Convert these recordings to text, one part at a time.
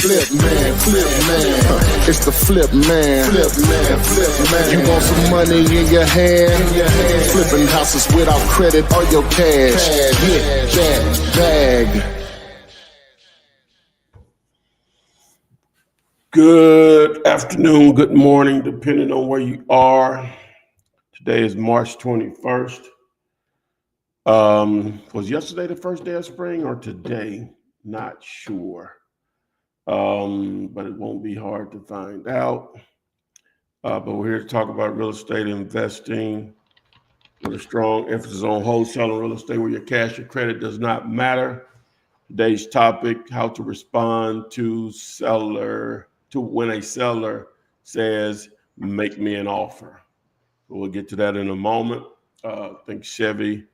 It's the flip man. You want some money in your hand? Flipping houses without credit or your cash. Get that bag. Good afternoon, good morning, depending on where you are. Today is March 21st. Was yesterday the first day of spring or today? Not sure. But it won't be hard to find out. But we're here to talk about real estate investing with a strong emphasis on wholesaling real estate where your cash or credit does not matter. Today's topic, how to respond to when a seller says, make me an offer. We'll get to that in a moment. I think Chevy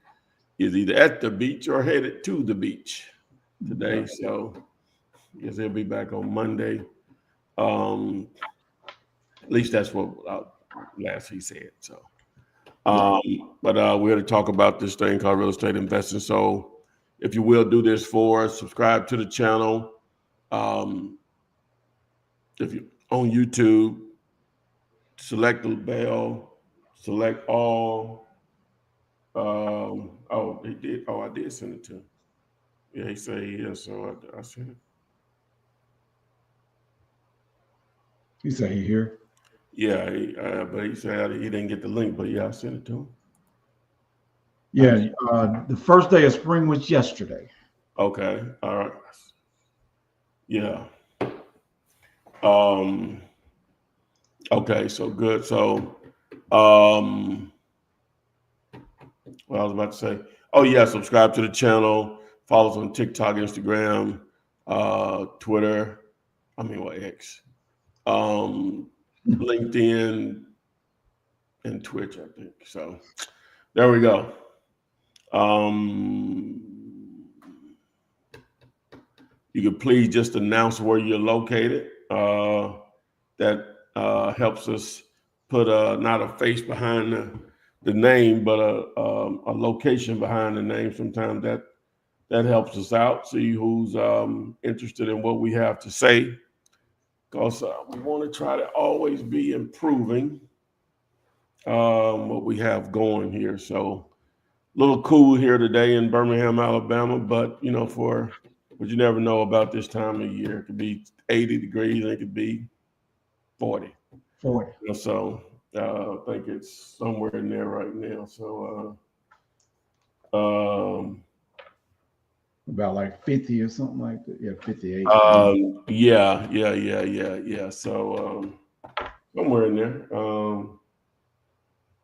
is either at the beach or headed to the beach today. So I guess he'll be back on Monday. At least that's what last he said. So, but we're here to talk about this thing called real estate investing. So if you will do this for us, subscribe to the channel. If you're on YouTube, select the bell, select all. He did. Oh, I did send it to him. Yeah, he said yes, so I sent it. You say he here? Yeah, but he said he didn't get the link, but yeah, I sent it to him. Yeah, the first day of spring was yesterday. Okay, all right. Yeah. Okay, so good. So, what I was about to say. Oh yeah, subscribe to the channel. Follow us on TikTok, Instagram, Twitter. X. LinkedIn and Twitch, I think. So there we go. You could please just announce where you're located. That helps us put not a face behind the name, but a location behind the name. Sometimes that helps us out. See who's interested in what we have to say, because we want to try to always be improving what we have going here. So a little cool here today in Birmingham, Alabama, but you never know about this time of year. It could be 80 degrees and it could be 40. 40. So I think it's somewhere in there right now. So about like 50 or something like that. Yeah, 58. Yeah. So somewhere in there.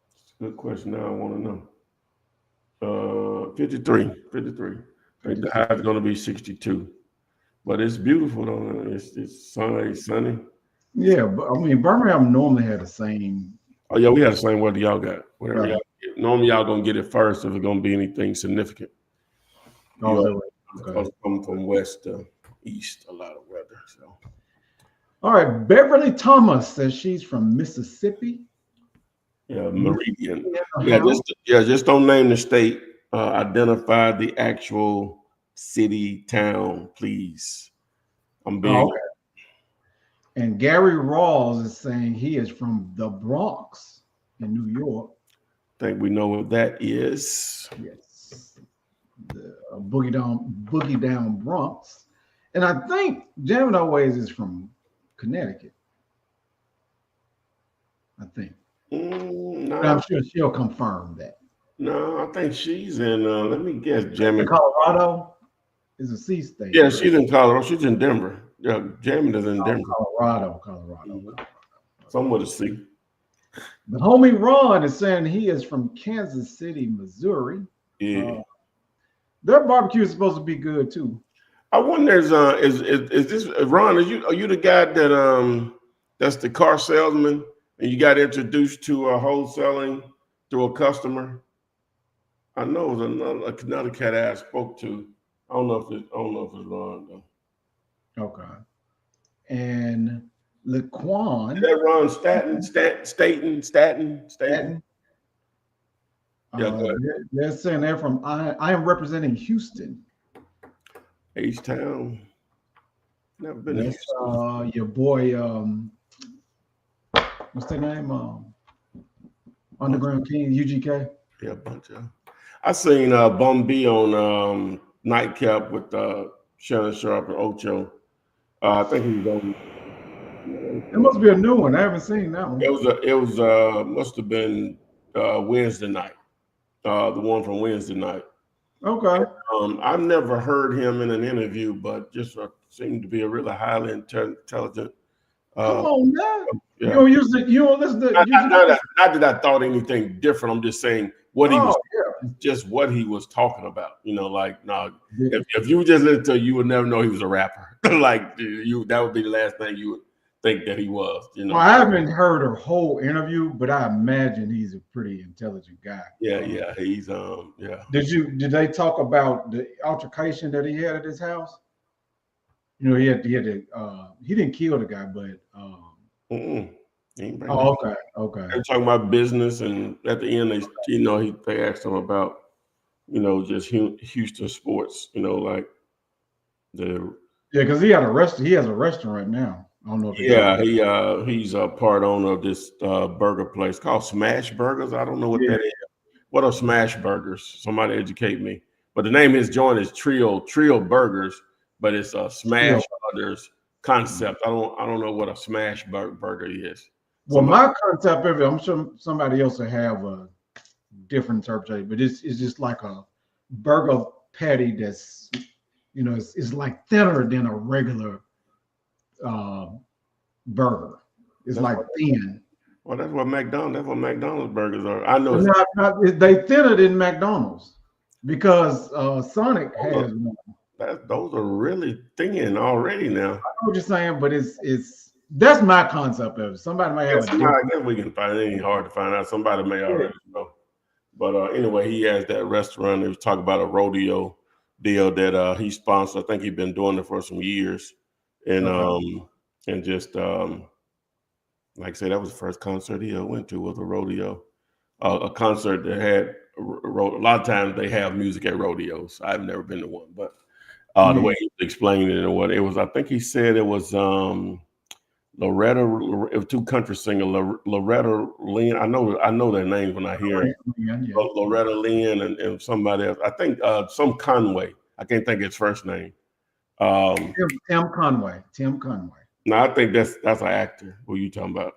It's a good question. Now I want to know. 53. I think the high is going to be 62. But it's beautiful though. It's sunny. Yeah, but Birmingham normally had the same. Oh yeah, we had the same weather y'all got. Whatever y'all get. Normally y'all gonna get it first if it's gonna be anything significant. Come from west to east, a lot of weather. So, all right, Beverly Thomas says she's from Mississippi. Yeah, Meridian. Just don't name the state. Identify the actual city, town, please. I'm being. Okay. And Gary Rawls is saying he is from the Bronx in New York. I think we know what that is. Yes. The Boogie Down Bronx. And I think Jammin' Always is from Connecticut. I think. No. But I'm sure she'll confirm that. No, I think she's in, let me guess, Jammin'. Colorado is a sea state. Yeah, right? She's in Colorado. She's in Denver. Yeah, Jammin' is in Denver. Colorado. Somewhere to see. The homie Ron is saying he is from Kansas City, Missouri. Yeah. Their barbecue is supposed to be good too. I wonder, is this Ron? Are you the guy that's the car salesman, and you got introduced to wholesaling through a customer? I know it was another cat I spoke to. I don't know if it's Ron though. Okay. And Laquan. Is that Ron Staten? Yeah, they're saying they're from. I am representing Houston. H-Town. Never been to That's Houston. your boy. What's their name? Underground King, UGK. Yeah, a bunch of. I seen Bum B on Nightcap with Shannon Sharp and Ocho. I think he was on. It must be a new one. I haven't seen that one. It was must have been Wednesday night. The one from Wednesday night. Okay. I've never heard him in an interview, but just seemed to be a really highly intelligent. Come on, man. Yeah. You don't use it. You don't listen to. Not that I thought anything different. I'm just saying what he was, just what he was talking about. You know, like no, if you just listen to, you would never know he was a rapper. Like that would be the last thing you would think that he was. You know, Well, I haven't heard a whole interview, but I imagine he's a pretty intelligent guy. Yeah, he's yeah. Did they talk about the altercation that he had at his house? You know, he didn't kill the guy, but Okay. Okay. They're talking about business, and at the end, they asked him about, just Houston sports. Like because he has a restaurant now. I don't know if he's a part owner of this burger place called Smash Burgers. I don't know what that is. What are Smash Burgers? Somebody educate me. But the name of his joint is Trio Burgers, but it's a Smash Burgers concept. I don't know what a Smash Burger is. Well, my concept of it, I'm sure somebody else will have a different interpretation, but it's just like a burger patty that's, it's like thinner than a regular burger. It's like thin. Well, that's what McDonald's burgers are. I know they thinner than McDonald's because Sonic has one. Those are really thin already now. I know what you're saying, but that's my concept of it. Somebody may have. I guess we can find it. It ain't hard to find out. Somebody may already know. But anyway, he has that restaurant. He was talking about a rodeo deal that he sponsored. I think he's been doing it for some years, and just like I said, that was the first concert he went to was a rodeo, a concert that had a lot of times they have music at rodeos. I've never been to one, but the way he explained it and what it was, I think he said it was Loretta. It was two country singers, Loretta Lynn. I know their names when I hear it. Loretta Lynn and somebody else. I think some Conway. I can't think of his first name. Tim Conway. No, I think that's an actor. Who you talking about?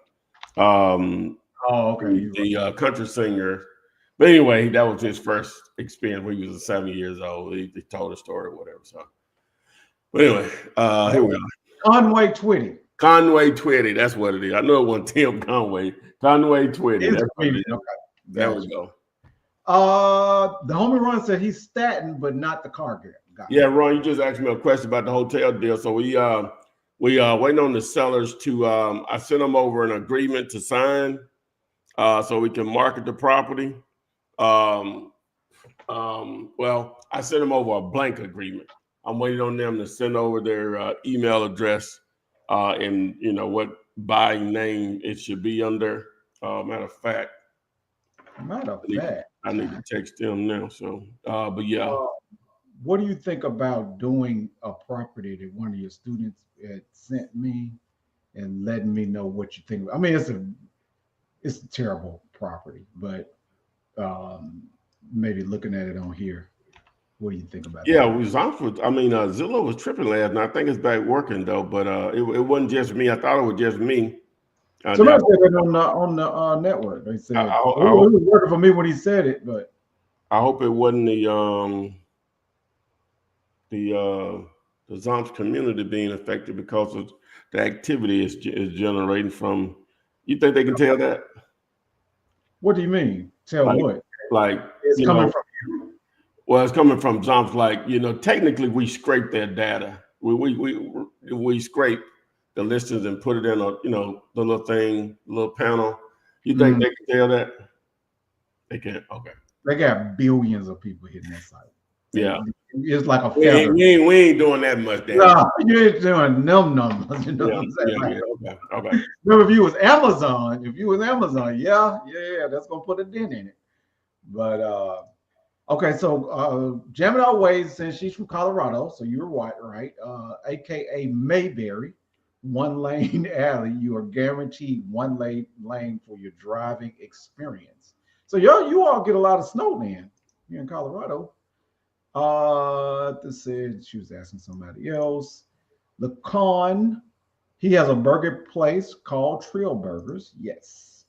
Okay. The country singer. But anyway, that was his first experience when he was 7 years old. He told a story or whatever. So, but anyway, here we are. Conway Twitty. Conway Twitty. That's what it is. I know it wasn't Tim Conway. Conway Twitty. That's what it is. Okay. There we go. The homie Ron said he's Staten, but not the car guy. Yeah, Ron, you just asked me a question about the hotel deal. So we waiting on the sellers to I sent them over an agreement to sign so we can market the property. Well, I sent them over a blank agreement. I'm waiting on them to send over their email address and what buying name it should be under. Matter of fact, I need to text them now. So, but yeah. What do you think about doing a property that one of your students had sent me and letting me know what you think? I mean, it's a terrible property, but maybe looking at it on here, what do you think about that? Yeah, Zillow was tripping last night. I think it's back working though, but it wasn't just me. I thought it was just me. Somebody said it on the network. They said it was working for me when he said it, but I hope it wasn't the Zomps community being affected because of the activity is generating from. You think they can tell that? What do you mean? Tell what? Like it's coming from you. Well, it's coming from Zomps. Like technically we scrape their data. We scrape the listings and put it in a the little panel. You think they can tell that? They can't. Okay. They got billions of people hitting that site. Yeah. It's like a feather. We ain't doing that much damage. No, you ain't doing them numbers. You know what I'm saying? Okay. Remember, if you was Amazon, that's gonna put a dent in it. But Okay, so Jamming Always, since she's from Colorado, so you're white, right? AKA Mayberry, one lane alley. You are guaranteed one lane for your driving experience. So you all get a lot of snow then here in Colorado. This said she was asking somebody else. Lacan, he has a burger place called Trill Burgers. Yes.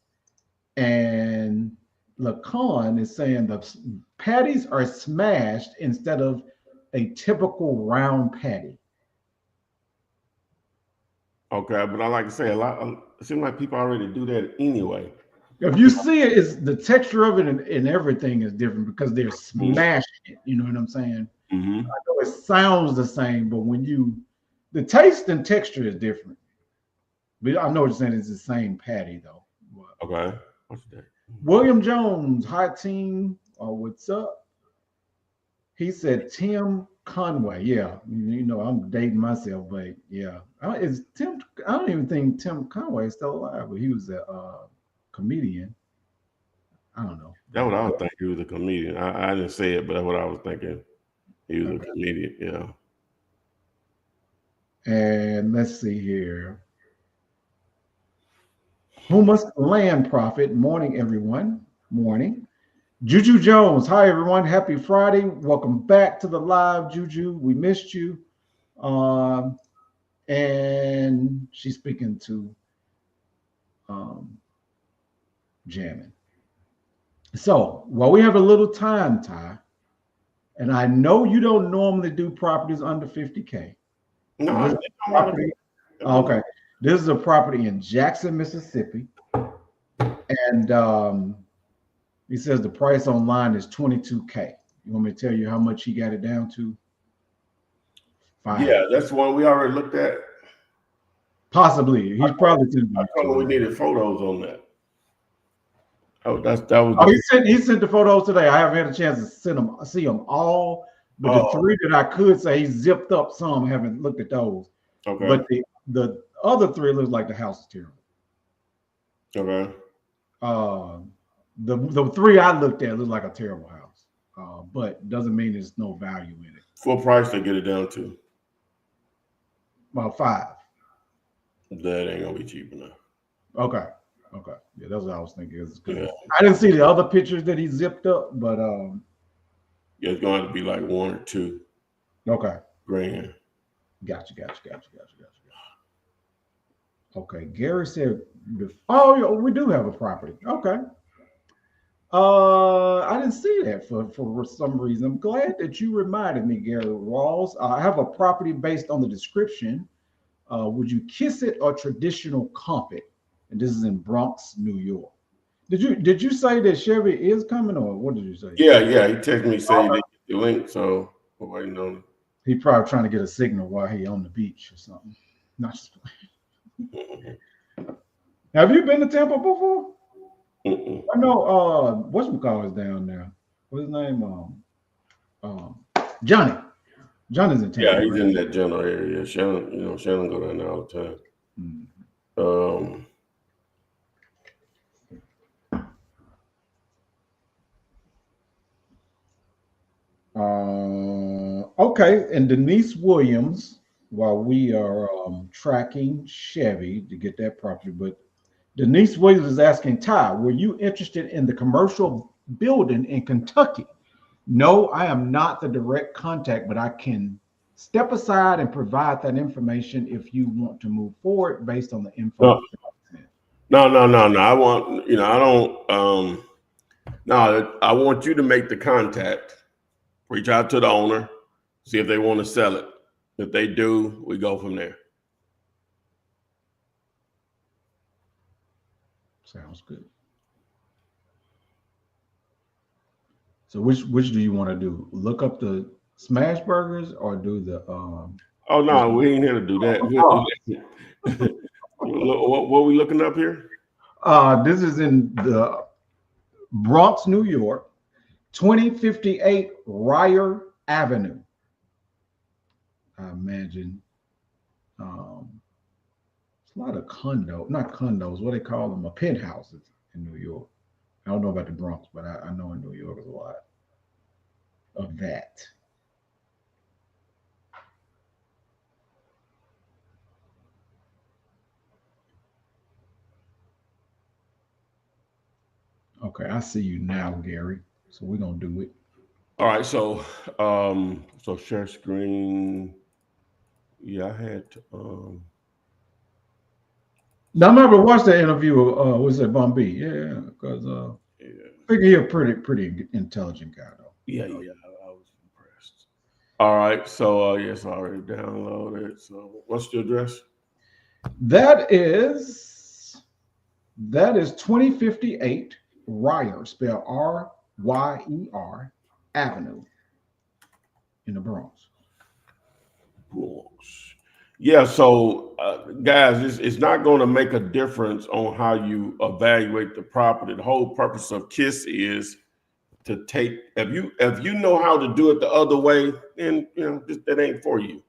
And Lacan is saying the patties are smashed instead of a typical round patty. Okay, but I like to say it seems like people already do that anyway. If you see it, it's the texture of it and everything is different because they're smashing it. You know what I'm saying? Mm-hmm. I know it sounds the same, but the taste and texture is different. But I know what you're saying. It's the same patty though. Okay. What's that? William Jones, hi team. What's up? He said Tim Conway. Yeah, you know I'm dating myself, but yeah, is Tim? I don't even think Tim Conway is still alive, but he was a comedian. I don't know. That's what I was thinking. He was a comedian. I didn't say it, but that's what I was thinking. He was a comedian. Yeah. And let's see here. Humus Land Profit. Morning, everyone. Morning. Juju Jones. Hi, everyone. Happy Friday. Welcome back to the live, Juju. We missed you. And she's speaking to Jamming. So while we have a little time, Ty, and I know you don't normally do properties under 50K. No, property. Okay. This is a property in Jackson, Mississippi. And he says the price online is $22K. You want me to tell you how much he got it down to? 5. Yeah, that's the one we already looked at. Possibly. He's probably. I told him we needed photos on that. Oh, that was. He sent the photos today. I haven't had a chance to see them all, but the 3 that I could say he zipped up some. I haven't looked at those. Okay. But the other 3 looks like the house is terrible. Okay. The 3 I looked at look like a terrible house, but doesn't mean there's no value in it. Full price to get it down to? About 5. That ain't gonna be cheap enough. Okay. Yeah, that's what I was thinking. Yeah. I didn't see the other pictures that he zipped up, but yeah, it's going to be like 1 or 2. Okay. Grand. Gotcha. Okay, Gary said, "Oh, we do have a property." Okay. I didn't see that for some reason. I'm glad that you reminded me, Gary Rawls. I have a property based on the description. Would you kiss it or traditional comp it? And this is in Bronx, New York. Did you say that Chevy is coming, or what did you say? Yeah. He texted me saying he didn't get the link, so we're waiting on it. He probably trying to get a signal while he on the beach or something. Not just Have you been to Tampa before? I know whatchamacallit is down there. What's his name? Johnny. Johnny's in Tampa. Yeah, he's in that general area. Shannon go down there all the time. Okay, and Denise Williams, while we are tracking Chevy to get that property, but Denise Williams is asking, Ty, were you interested in the commercial building in Kentucky? No, I am not the direct contact, but I can step aside and provide that information if you want to move forward based on the info. No. I want, I want you to make the contact, reach out to the owner, see if they want to sell it. If they do, we go from there. Sounds good. So which do you want to do? Look up the smash burgers or do the Oh no, we ain't here to do that. What are we looking up here? This is in the Bronx, New York, 2058 Ryer Avenue. I imagine it's a lot of not condos, what they call them, penthouses in New York. I don't know about the Bronx, but I know in New York is a lot. of that. Okay, I see you now, Gary. So we're gonna do it. All right, so share screen. Yeah, I had Now I'm able to watch that interview. Was it Bun B? Yeah, because yeah, I figure he's a pretty intelligent guy though. yeah, I was impressed. All right, so yes, I already downloaded. So what's the address? That is 2058 Ryer, spelled Ryer Avenue in the Bronx. Bronx. Yeah, so guys, it's not going to make a difference on how you evaluate the property. The whole purpose of KISS is to take if you know how to do it the other way, then that ain't for you.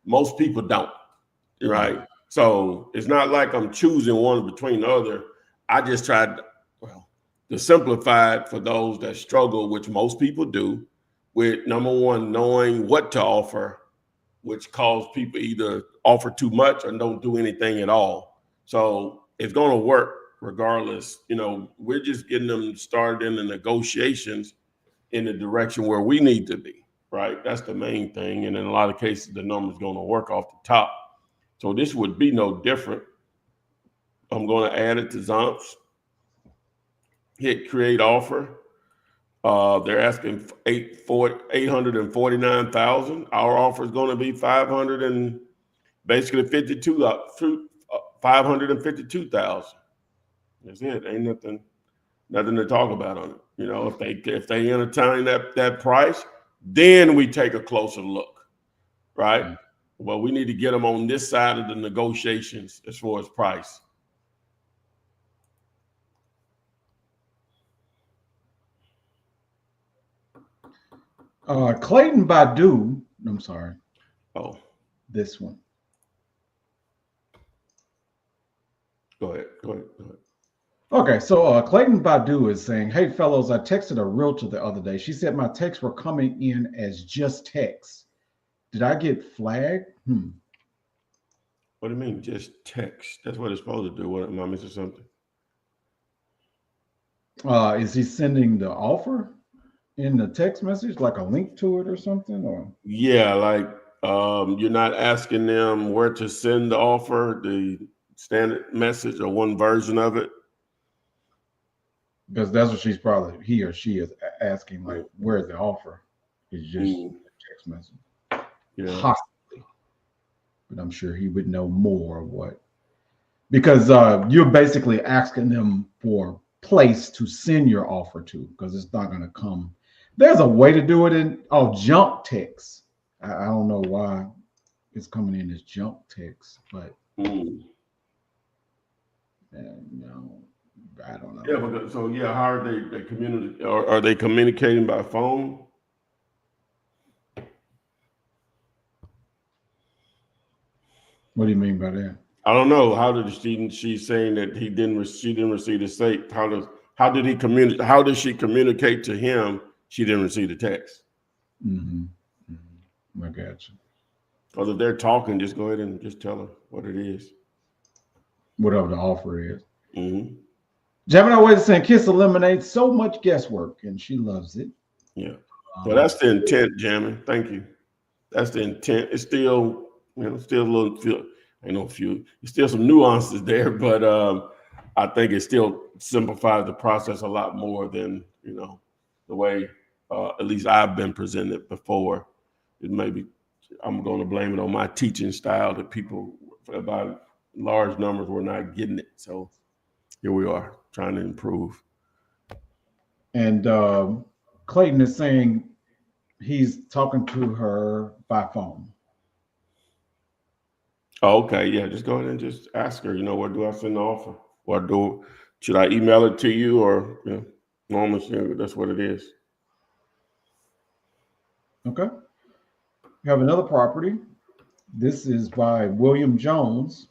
Most people don't, right? So it's not like I'm choosing one between the other. I just tried, well, to simplify it for those that struggle, which most people do, with number one, knowing what to offer, which cause people either offer too much or don't do anything at all. So it's going to work regardless. We're just getting them started in the negotiations in the direction where we need to be, right? That's the main thing. And in a lot of cases, the number's going to work off the top. So this would be no different. I'm going to add it to Zomps. Hit create offer. They're asking 849,000. Our offer is going to be 552,000. That's it. Ain't nothing to talk about on it. If they entertain that price, then we take a closer look, right? Mm-hmm. Well, we need to get them on this side of the negotiations as far as price. Clayton Badu. I'm sorry. Oh, this one. Go ahead. Okay, so Clayton Badu is saying, "Hey fellows, I texted a realtor the other day. She said my texts were coming in as just texts. Did I get flagged?" What do you mean, just text? That's what it's supposed to do. What, am I missing something? Is he sending the offer in the text message, like a link to it or something? Or yeah, like you're not asking them where to send the offer, the standard message or one version of it. Because that's what he or she is asking, like, where's the offer? It's just a text message. Yeah. Possibly. But I'm sure he would know more of what. Because you're basically asking them for a place to send your offer to, because it's not going to come. There's a way to do it in junk text. I don't know why it's coming in as junk text, but I don't know. Yeah, but how are they communicate? Are they communicating by phone? What do you mean by that? I don't know. How did she's saying that she didn't receive the state? How did he communicate? How did she communicate to him she didn't receive the text? I got you. Because if they're talking, just go ahead and just tell her what it is. Whatever the offer is. Gemini Way is saying KISS eliminates so much guesswork, and she loves it. Yeah. Well, that's the intent, Jammin. Thank you. That's the intent. It's still, still a little There's still some nuances there, but I think it still simplifies the process a lot more than the way at least I've been presented before. It maybe I'm going to blame it on my teaching style that people about large numbers were not getting it. So here we are trying to improve. And Clayton is saying he's talking to her by phone. Oh, okay, yeah, just go ahead and just ask her, where do I send the offer? Should I email it to you, or normally that's what it is. Okay. We have another property. This is by William Jones.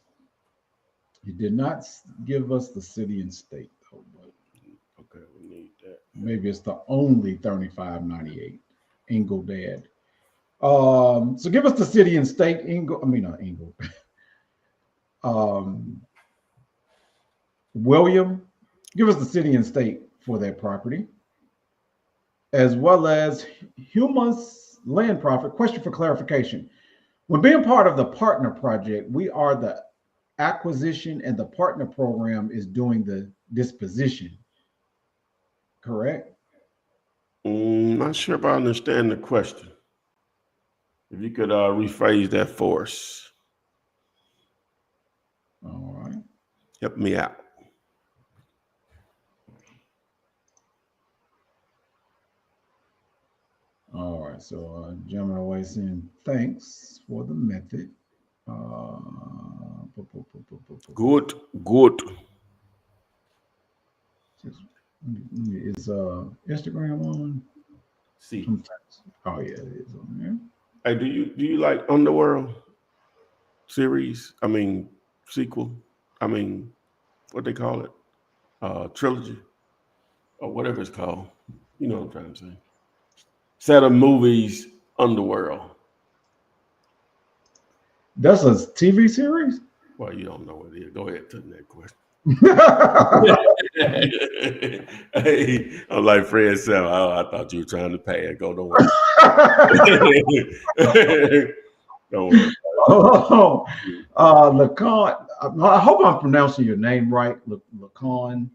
He did not give us the city and state, though. But okay, we need that. Maybe it's the only 3598. Dad. So give us the city and state, not Ingle. William, give us the city and state for that property, as well as Humus Land Profit. Question for clarification. When being part of the partner project, we are the acquisition and the partner program is doing the disposition, correct? Not sure if I understand the question. If you could rephrase that for us. All right. Help me out. All right. So, Gemini always saying thanks for the method. Good. Is Instagram on? See. Oh yeah, it is on there. Hey, do you like Underworld series? I mean, sequel. I mean, what they call it? Trilogy or whatever it's called. You know what I'm trying to say. Set of movies, Underworld. That's a TV series? Well, you don't know what it is. Go ahead to the next question. Hey, I'm like Fred said, oh, I thought you were trying to pay it. Go, don't worry. Don't worry. Lacan, I hope I'm pronouncing your name right, Lacan.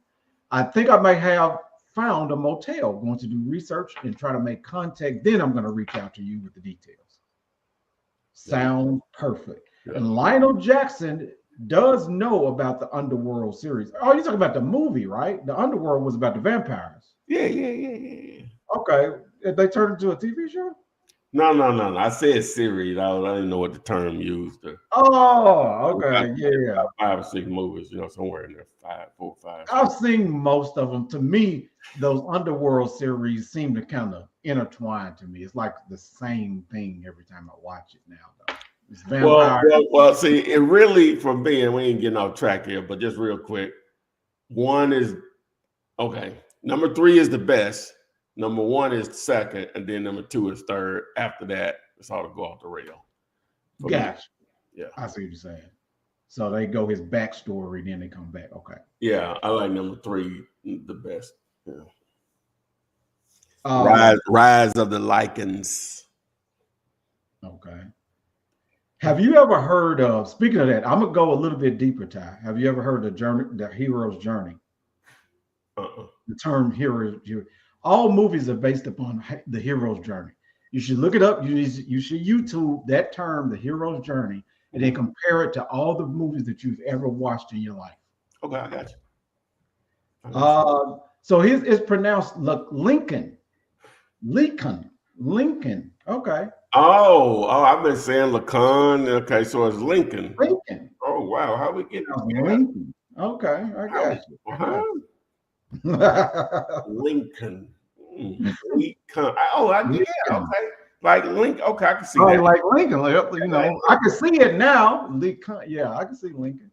I think I may have found a motel. Going to do research and try to make contact. Then I'm going to reach out to you with the details. Sounds perfect. Yeah. And Lionel Jackson does know about the Underworld series. Oh, you're talking about the movie, right? The Underworld was about the vampires. Yeah. Okay. They turned it into a TV show? No. I said series. I didn't know what the term used. Oh, okay. Yeah. 5 or 6 movies, somewhere in there. 4 or 5. I've seen most of them. To me, those Underworld series seem to kind of intertwine to me. It's like the same thing every time I watch it now, though. It's Well, see, it really, for me, and we ain't getting off track here, but just real quick, 1 is okay. Number 3 is the best. Number 1 is second, and then number 2 is third. After that, it's all to go off the rail. Gotcha. Yeah, I see what you're saying. So they go his backstory, then they come back. Okay. Yeah, I like number 3 the best. Yeah. Rise of the Lycans. Okay. Have you ever heard of? Speaking of that, I'm gonna go a little bit deeper, Ty. Have you ever heard the hero's journey? The term hero. All movies are based upon the hero's journey. You should look it up. You should YouTube that term, the hero's journey, and then compare it to all the movies that you've ever watched in your life. Okay, I got you. So it's pronounced Lincoln. Okay. Oh, I've been saying Lacan. Okay, so it's Lincoln. Lincoln. Oh wow, how we get Lincoln? Okay, I got you. Lincoln. Lincoln. Oh, yeah. Okay, like Lincoln. Okay, I can see that. Like Lincoln. I can see it now. Lincoln. Yeah, I can see Lincoln.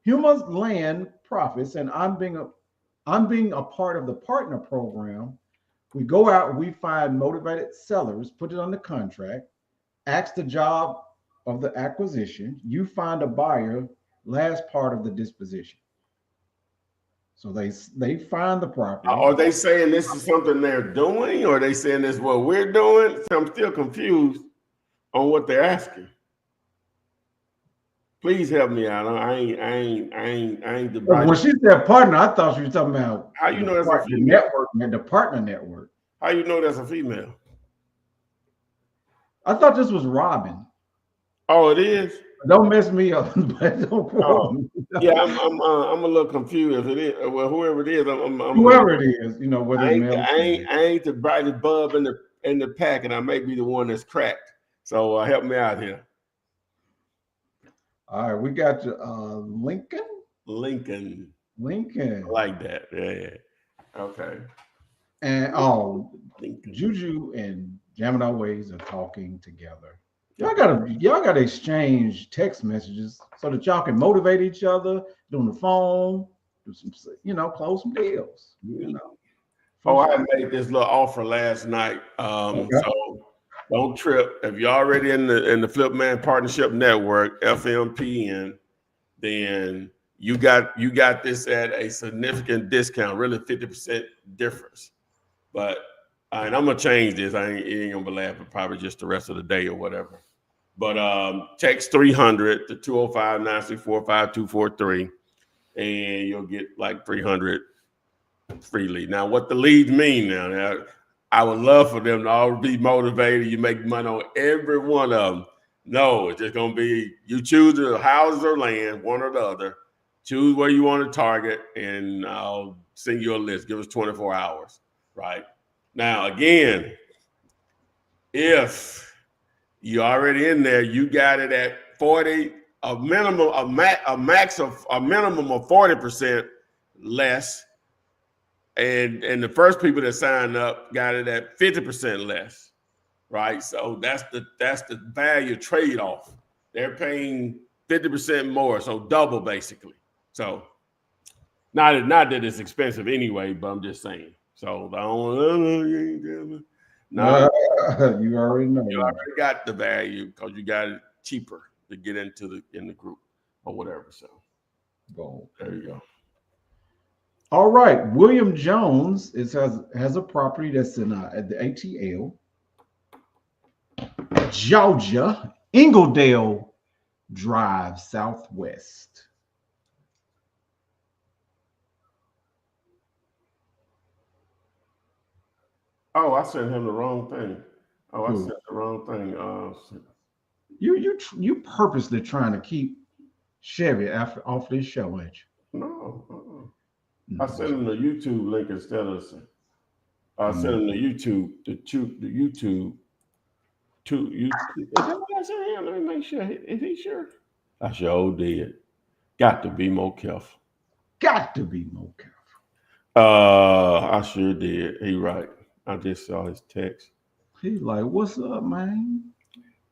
Humus Land Profits, and I'm being a part of the partner program. We go out, we find motivated sellers, put it on the contract, ask the job of the acquisition. You find a buyer, last part of the disposition. So they find the property. Are they saying this is something they're doing, or are they saying this is what we're doing? So I'm still confused on what they're asking. Please help me out. I ain't the. When she said partner, I thought she was talking about how you know that's a female network and the partner network. How you know that's a female? I thought this was Robin. Oh, it is. Don't mess me up. Don't yeah, I'm a little confused. If it is, well, whoever it is, whoever it is, whether I ain't the brightest bulb in the pack, and I may be the one that's cracked. So help me out here. All right, we got Lincoln. I like that. Yeah. Okay. And Juju and Gemini Ways are talking together. Y'all gotta exchange text messages so that y'all can motivate each other, do on the phone, do some, close some deals, Oh, I made this little offer last night. Okay. So don't trip. If you're already in the Flip Man Partnership Network, FMPN, then you got this at a significant discount, really 50% difference. But and I'm gonna change this. It ain't gonna be laughing probably just the rest of the day or whatever. But text 300 to 205-964-5243, and you'll get like 300 freely. Now, what the leads mean now, I would love for them to all be motivated. You make money on every one of them. No, it's just gonna be you choose the houses or land, one or the other. Choose where you want to target, and I'll send you a list. Give us 24 hours, right? Now, again, if you're already in there, you got it at 40, a minimum of 40% less. And the first people that signed up got it at 50% less, right? So that's the value trade-off. They're paying 50% more, so double basically. So not that it's expensive anyway, but I'm just saying. So I don't no, you already know. You already got the value because you got it cheaper to get in the group or whatever. So there you go. All right, William Jones has a property that's in at the ATL, Georgia, Ingledale Drive, Southwest. Oh, I sent him the wrong thing. Oh, I sent the wrong thing. You purposely trying to keep Chevy off this show, ain't you? No. I sent him the YouTube link instead of I sent him the YouTube. Is that what I sent him? Let me make sure. Is he sure? I sure did. Got to be more careful. Got to be more careful. I sure did. He right. I just saw his text. He's like, "What's up, man?"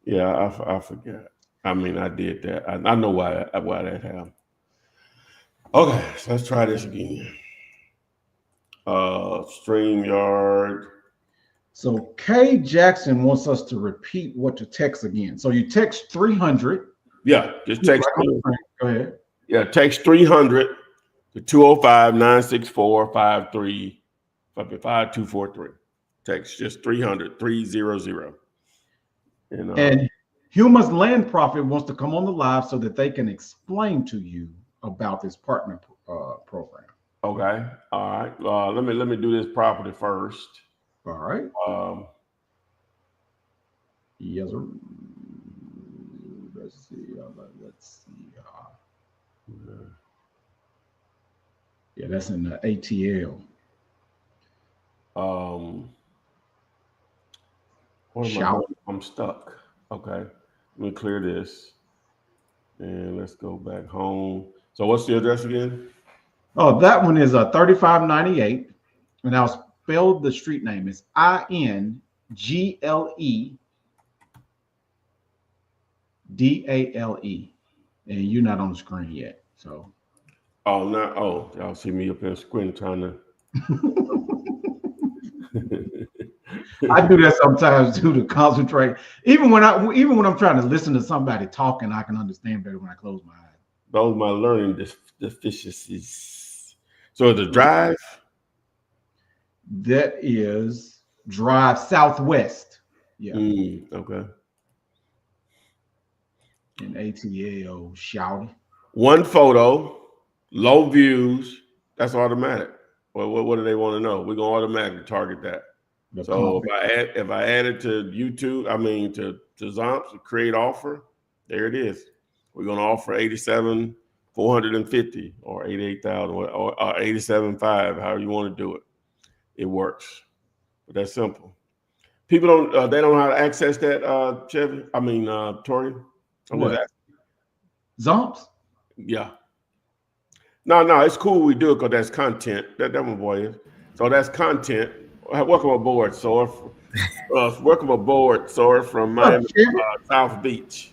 Yeah, I forgot. I mean, I did that. I know why that happened. Okay, so let's try this again. StreamYard. So Kay Jackson wants us to repeat what to text again. So you text 300. Yeah, just text. Go ahead. Yeah, text 300 to 205-964-5243. Text just 300-300. And Huma's Land Profit wants to come on the live so that they can explain to you about this partner program. Okay. All right. Let me do this property first. All right. Yes, sir. Let's see. Yeah, that's in the ATL. I'm stuck. Okay. Let me clear this. And let's go back home. So what's the address again? Oh, that one is 3598. And I'll spell the street name. It's INGLEDALE. And you're not on the screen yet. So y'all see me up in the screen trying to I do that sometimes too to concentrate. Even when I'm trying to listen to somebody talking, I can understand better when I close my eyes. Those are my learning deficiencies. So the drive? That is Drive Southwest. Yeah. Okay. In ATL, shouty. One photo, low views. That's automatic. Well, what do they want to know? We're gonna automatically target that. So if I add it to YouTube, to Zomps, create offer, there it is. We're gonna offer 87,450 or 88,000 or 87,500, however you want to do it. It works. But that's simple. People don't they don't know how to access that, Chevy. Tori. Zomps? Yeah. No, it's cool we do it because that's content. That my boy is. So that's content. Welcome aboard, Sor. Welcome aboard, Sor, from Miami, South Beach.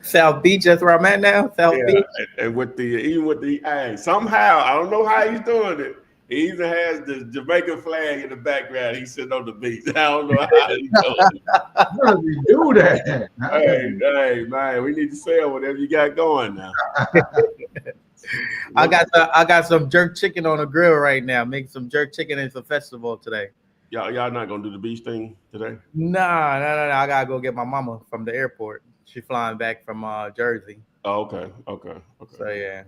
South Beach, that's where I'm at now. South Beach. And with the somehow, I don't know how he's doing it. He even has the Jamaican flag in the background. He's sitting on the beach. I don't know how he does it. How does he do that? Hey, man, we need to sell whatever you got going now. I got some jerk chicken on the grill right now. Make some jerk chicken. It's a festival today. Y'all not gonna do the beach thing today? No. I gotta go get my mama from the airport. She's flying back from Jersey. Oh, okay. So yeah.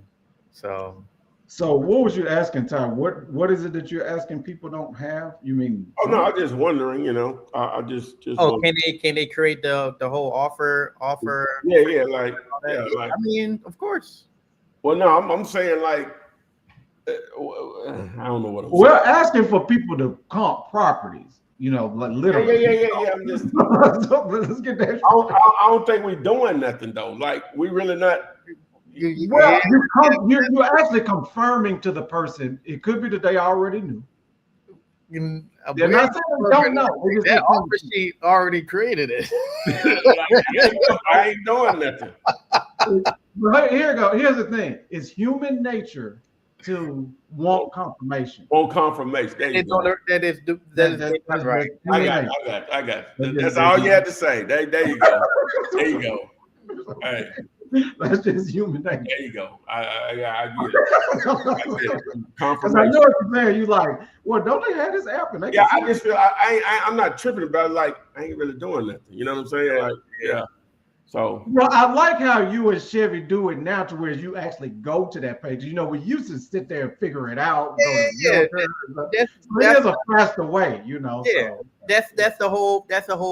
So what was you asking, Ty? What is it that you're asking people don't have? You mean? Oh no, I'm just wondering. You know, I just. Oh, can they create the whole offer? Yeah, like. I mean, of course. Well, no, I'm saying like. I don't know what I'm saying. We're asking for people to comp properties. You know, like literally. Yeah. I'm just. Let's get that. I don't think we're doing nothing though. Like we really not. Well, you're actually confirming to the person. It could be that they already knew. They're not saying they don't know. That offer sheet already created it. I ain't doing nothing. But here you go. Here's the thing: it's human nature to want confirmation. Want confirmation. There you go. That is right. I got it. That's all you had to say. There you go. There you go. Hey. That's just human nature. There you go. I get it. Because I know what you're saying. You like, well, don't they have this app? And they I just feel I'm not tripping about it. Like I ain't really doing nothing. You know what I'm saying? Like, yeah. So. Well, I like how you and Chevy do it now, to where you actually go to that page. You know, we used to sit there and figure it out. There's a faster way. You know. Yeah. So. That's the whole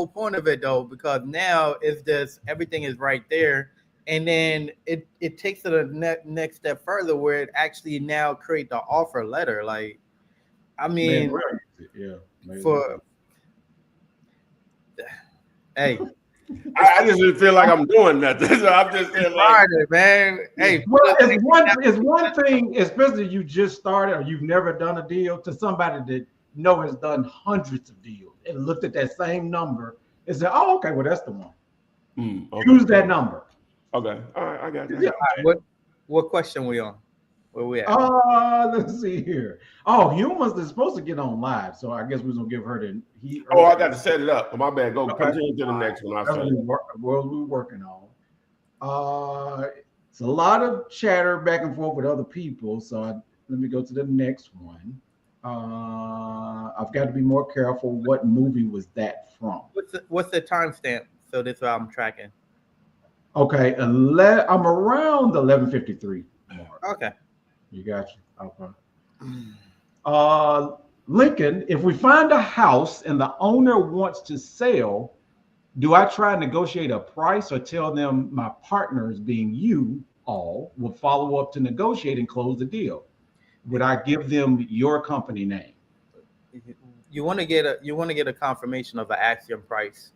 point of it, though, because now it's just everything is right there. And then it takes it a next step further, where it actually now create the offer letter. Like, I mean, hey, I just didn't feel like I'm doing nothing. So I'm just saying, like, man. Hey, well, it's one thing, especially you just started or you've never done a deal, to somebody that has done hundreds of deals and looked at that same number and said, "Oh, okay, well that's the one." Okay. Use that number. Okay, all right, I got you. Yeah. What question we on? Where we at? Let's see here. Oh, Humans is supposed to get on live, so I guess we're gonna give her the heat. Oh, I got to set it up. My bad. Go continue to the next one. That's what we're working on. It's a lot of chatter back and forth with other people, so let me go to the next one. I've got to be more careful. What movie was that from? What's the timestamp? So this is what I'm tracking. Okay, I'm around the 11:53 mark. Okay. You got you. Okay. Lincoln, if we find a house and the owner wants to sell, do I try and negotiate a price or tell them my partners, being you all, will follow up to negotiate and close the deal? Would I give them your company name? You want to get a confirmation of an asking price,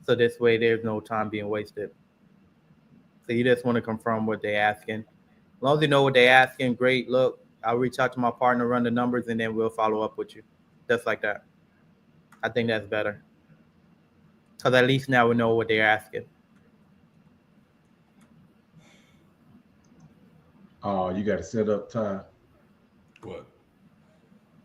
so this way there's no time being wasted. So you just want to confirm what they're asking. As long as you know what they're asking, great. Look, I'll reach out to my partner, run the numbers, and then we'll follow up with you. Just like that. I think that's better. Because at least now we know what they're asking. Oh, you got to set up time. What?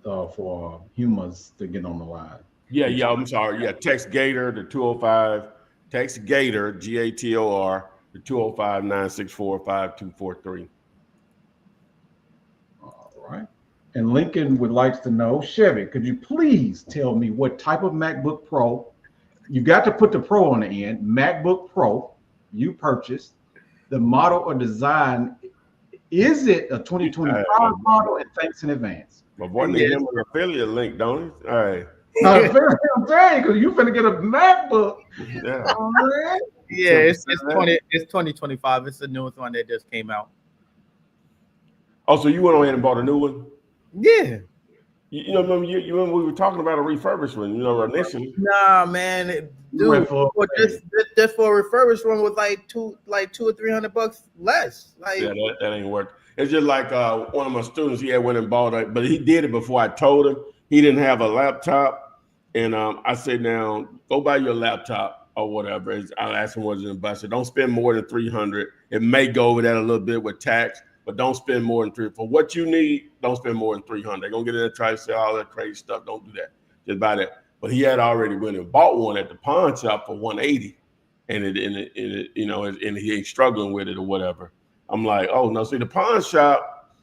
For Humans to get on the line. Yeah, I'm sorry. Yeah, text Gator to 205. Text Gator, GATOR, to 205-964-5243. All right. And Lincoln would like to know, Chevy, could you please tell me what type of MacBook Pro, you got to put the Pro on the end, MacBook Pro you purchased, the model or design, is it a 2025 model? And thanks in advance. My boy needs him an affiliate link, don't he? All right. I'm saying, because you finna get a MacBook. Yeah. All right. Yeah, it's 2025. It's the newest one that just came out. Oh, so you went on ahead and bought a new one? Yeah. You remember we were talking about a refurbishment, initially. Nah, man. Dude, just for a refurbished one was like two or $300 less. Like, yeah, that ain't worth. It's just like one of my students, he had went and bought it, but he did it before I told him. He didn't have a laptop, and I said, now go buy your laptop or whatever. I asked him what's in the budget. Don't spend more than $300. It may go over that a little bit with tax, but don't spend more than $300. For what you need, don't spend more than $300. They're gonna get in there, try to sell all that crazy stuff. Don't do that. Just buy that. But he had already went and bought one at the pawn shop for $180, and and he ain't struggling with it or whatever. I'm like, oh no, see the pawn shop,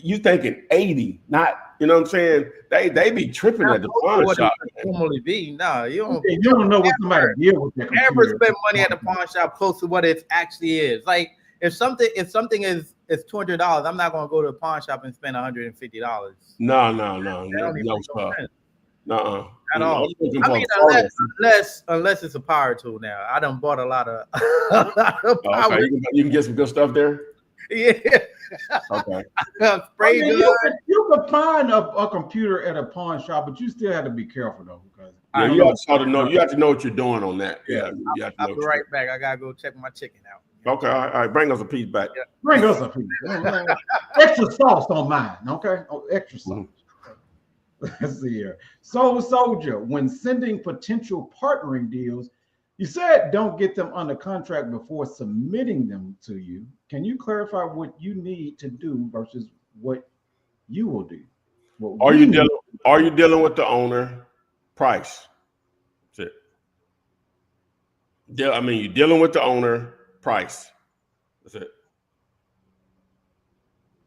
you thinking 80, not, you know what I'm saying? They be tripping at the pawn shop. Normally be. No, you don't know what somebody did with that computer. Never spend money at the pawn shop close to what it actually is. Like if something is $200, I'm not gonna go to the pawn shop and spend $150. No, stuff. At all. I mean, unless it's a power tool. Now I done bought a lot of. Okay. You can get some good stuff there. Yeah. Okay. You could find a computer at a pawn shop, but you still have to be careful though, because you have to know what you're doing on that. Yeah. I'll be right back. I gotta go check my chicken out. Okay, all right. Bring us a piece back. Yeah. Bring us a piece. Extra sauce on mine, okay? Oh, extra sauce. Let's see here. Soul Soldier, when sending potential partnering deals, you said don't get them under contract before submitting them to you. Can you clarify what you need to do versus what you will do? Are you dealing with the owner? Price. That's it. You're dealing with the owner. Price. That's it.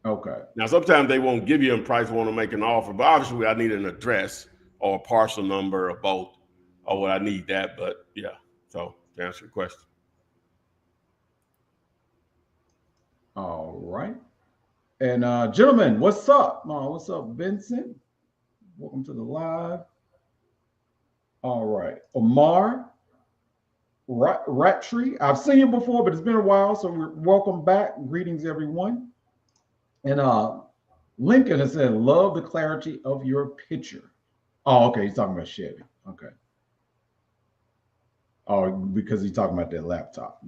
Okay. Now, sometimes they won't give you a price, want to make an offer, but obviously I need an address or a parcel number or both, or what I need that. But yeah, so to answer your question. All right. And gentlemen, what's up? What's up, Vincent? Welcome to the live. All right. Omar Rattree. I've seen you before, but it's been a while, so welcome back. Greetings, everyone. And Lincoln has said, love the clarity of your picture. Oh, okay. He's talking about Chevy. Okay. Oh, because he's talking about that laptop.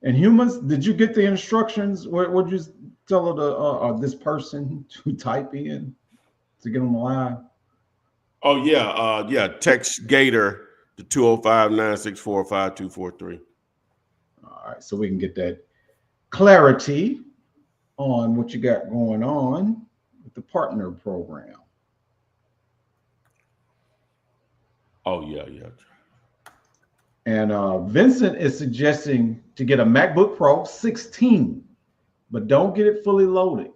And humans, did you get the instructions? What would you tell this person to type in to get on the line? Oh, yeah. Text Gator to 205-964-5243. All right, so we can get that clarity on what you got going on with the partner program. Oh, yeah. And Vincent is suggesting to get a MacBook Pro 16, but don't get it fully loaded.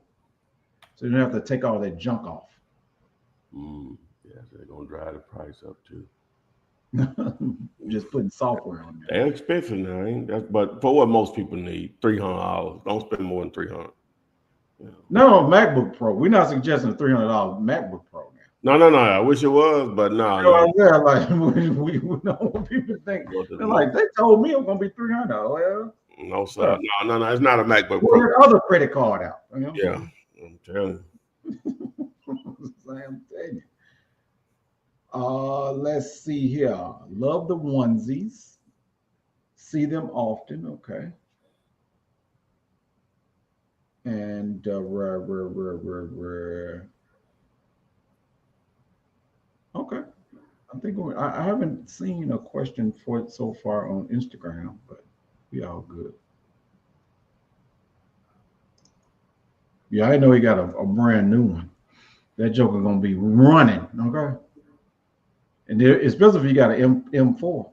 So you don't have to take all that junk off. Yeah, they're going to drive the price up too. Just putting software on there. They're expensive now, but for what most people need, $300. Don't spend more than $300. Yeah. No, MacBook Pro. We're not suggesting a $300 MacBook Pro now. No. I wish it was, but no. Yeah, like we know what people think. They're like, they told me it was gonna be $300. Well, no, sir. No. It's not a MacBook Pro. Your other credit card out. You know? Yeah, I'm telling you. I'm telling you. Let's see here. Love the onesies. See them often. Okay. And okay. I think I haven't seen a question for it so far on Instagram, but we all good. Yeah, I know he got a brand new one. That joker gonna be running. Okay. And there, especially if you got an M4.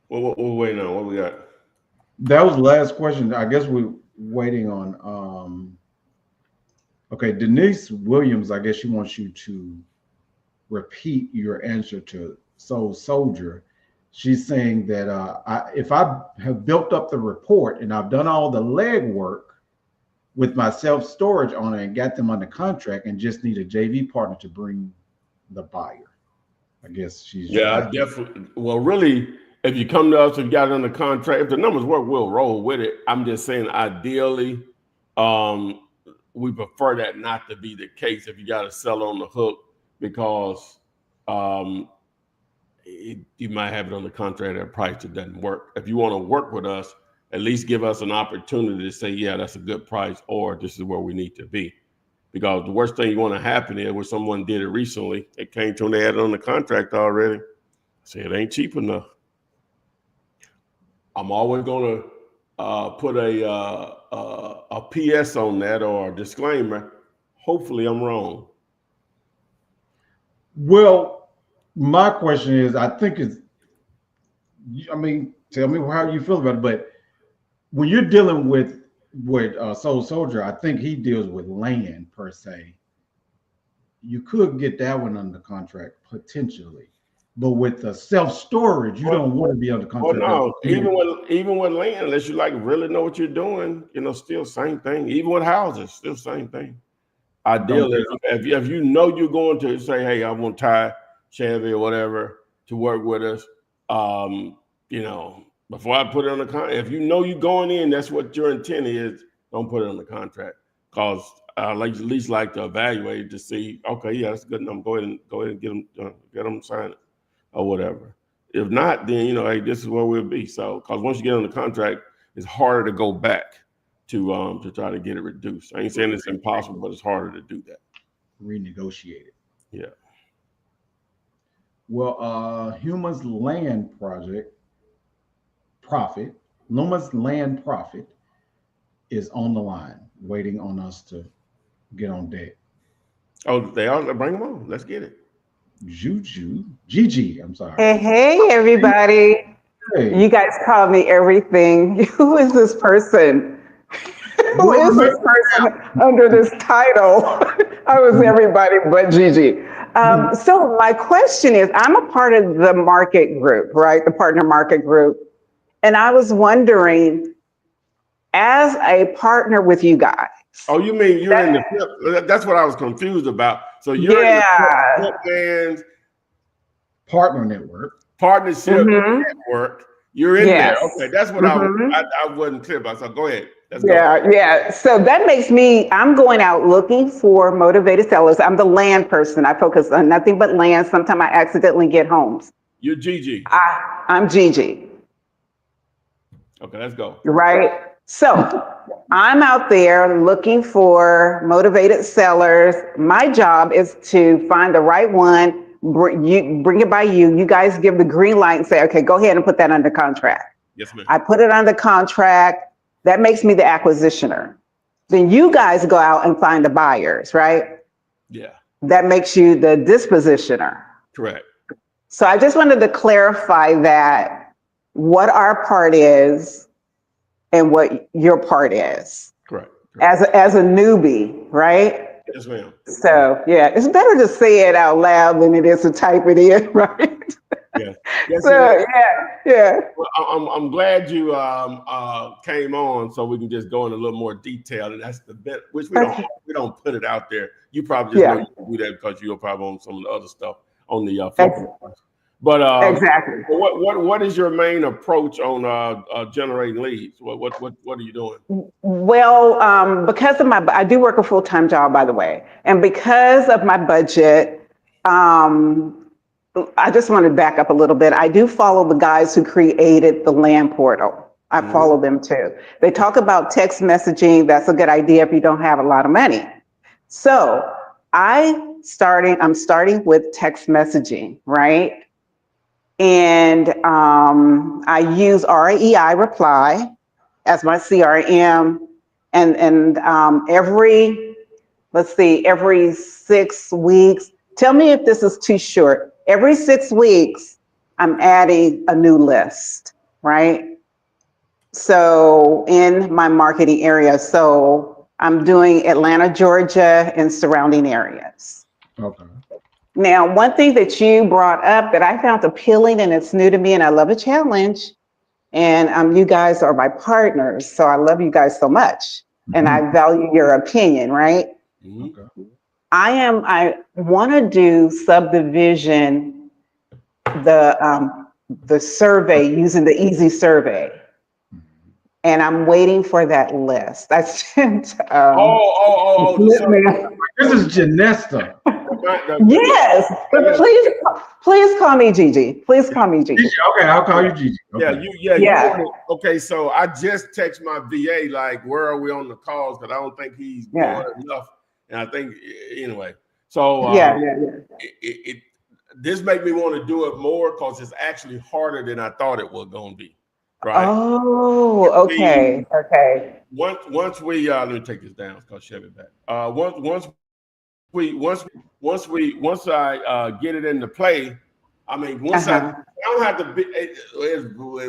What we're waiting on? What we got? That was the last question. I guess we're waiting on. Okay, Denise Williams. I guess she wants you to repeat your answer to Soul Soldier. She's saying that if I have built up the report and I've done all the legwork with my self-storage on it and got them under contract and just need a JV partner to bring the buyer. I guess she's definitely. Well, really. If you come to us and got it under contract, if the numbers work, we'll roll with it. I'm just saying, ideally, We prefer that not to be the case if you got to sell on the hook, because you might have it on the contract at a price that doesn't work. If you want to work with us, at least give us an opportunity to say, yeah, that's a good price, or this is where we need to be. Because the worst thing you want to happen is where someone did it recently, it came to them, they had it on the contract already. Say it ain't cheap enough. I'm always going to put a PS on that, or a disclaimer. Hopefully I'm wrong. Well, my question is, I think it's, I mean, tell me how you feel about it, but when you're dealing with Soul Soldier, I think he deals with land per se. You could get that one under contract potentially, but with the self-storage, you don't want to be under contract. Well, no, even with land, unless you like really know what you're doing, still same thing. Even with houses, still same thing. Ideally, if you know you're going to say, hey, I want Ty, Chevy, or whatever to work with us, before I put it on the contract, if you know you're going in, that's what your intent is, don't put it on the contract. Because I at least like to evaluate to see, okay, yeah, that's good enough. Go ahead and get them sign it or whatever. If not, then hey, this is where we'll be. So, because once you get on the contract, it's harder to go back to try to get it reduced. I ain't saying it's impossible, but it's harder to do that. Renegotiate it. Yeah. Well, Luma's Land Profit is on the line, waiting on us to get on deck. Oh, they are? Bring them on. Let's get it. Gigi, I'm sorry. Hey, everybody. Hey. You guys call me everything. Who is this person? Who is this person under this title? I was everybody but Gigi. So my question is, I'm a part of the market group, right? The partner market group. And I was wondering, as a partner with you guys. Oh, you mean you're in the flip? That's what I was confused about. So you're in the Flip Partner Network. Partnership Network. You're in there. Okay, that's what I wasn't clear about. So go ahead. Let's go. Yeah. So that makes me, I'm going out looking for motivated sellers. I'm the land person. I focus on nothing but land. Sometimes I accidentally get homes. You're Gigi. I'm Gigi. Okay, let's go. Right. So I'm out there looking for motivated sellers. My job is to find the right one, bring it by you. You guys give the green light and say, okay, go ahead and put that under contract. Yes, ma'am. I put it under contract. That makes me the acquisitioner. Then you guys go out and find the buyers, right? Yeah. That makes you the dispositioner. Correct. So I just wanted to clarify that what our part is and what your part is. Correct. As a newbie, right? Yes, ma'am. So yeah, it's better to say it out loud than it is to type it in, right? Yeah. Yes, So yeah. Well, I'm glad you came on so we can just go in a little more detail, and that's the bit which we don't put it out there. You probably just know you can do that because you're probably on some of the other stuff on the But exactly. What is your main approach on generating leads? What are you doing? Well, because of I do work a full-time job, by the way, and because of my budget, I just want to back up a little bit. I do follow the guys who created the land portal. I follow them too. They talk about text messaging. That's a good idea if you don't have a lot of money. So I'm starting with text messaging, right? And I use REI Reply as my CRM, and every 6 weeks. Tell me if this is too short. Every 6 weeks, I'm adding a new list, right? So in my marketing area, so I'm doing Atlanta, Georgia, and surrounding areas. Okay. Now, one thing that you brought up that I found appealing, and it's new to me, and I love a challenge, and you guys are my partners, so I love you guys so much, and I value your opinion, right? Okay. I want to do subdivision, the survey using the easy survey. and I'm waiting for that list. I sent. This is Janesta. Yes, but please call me Gigi. Please call me Gigi. Okay, I'll call you Gigi. Okay. Yeah. Okay, so I just text my VA like, where are we on the calls? Because I don't think he's doing enough. And I think anyway. So this made me want to do it more because it's actually harder than I thought it was going to be. Right. Oh, okay. Okay. Once we let me take this down because Chevy back. Once I get it into play, I mean, once I don't have to be,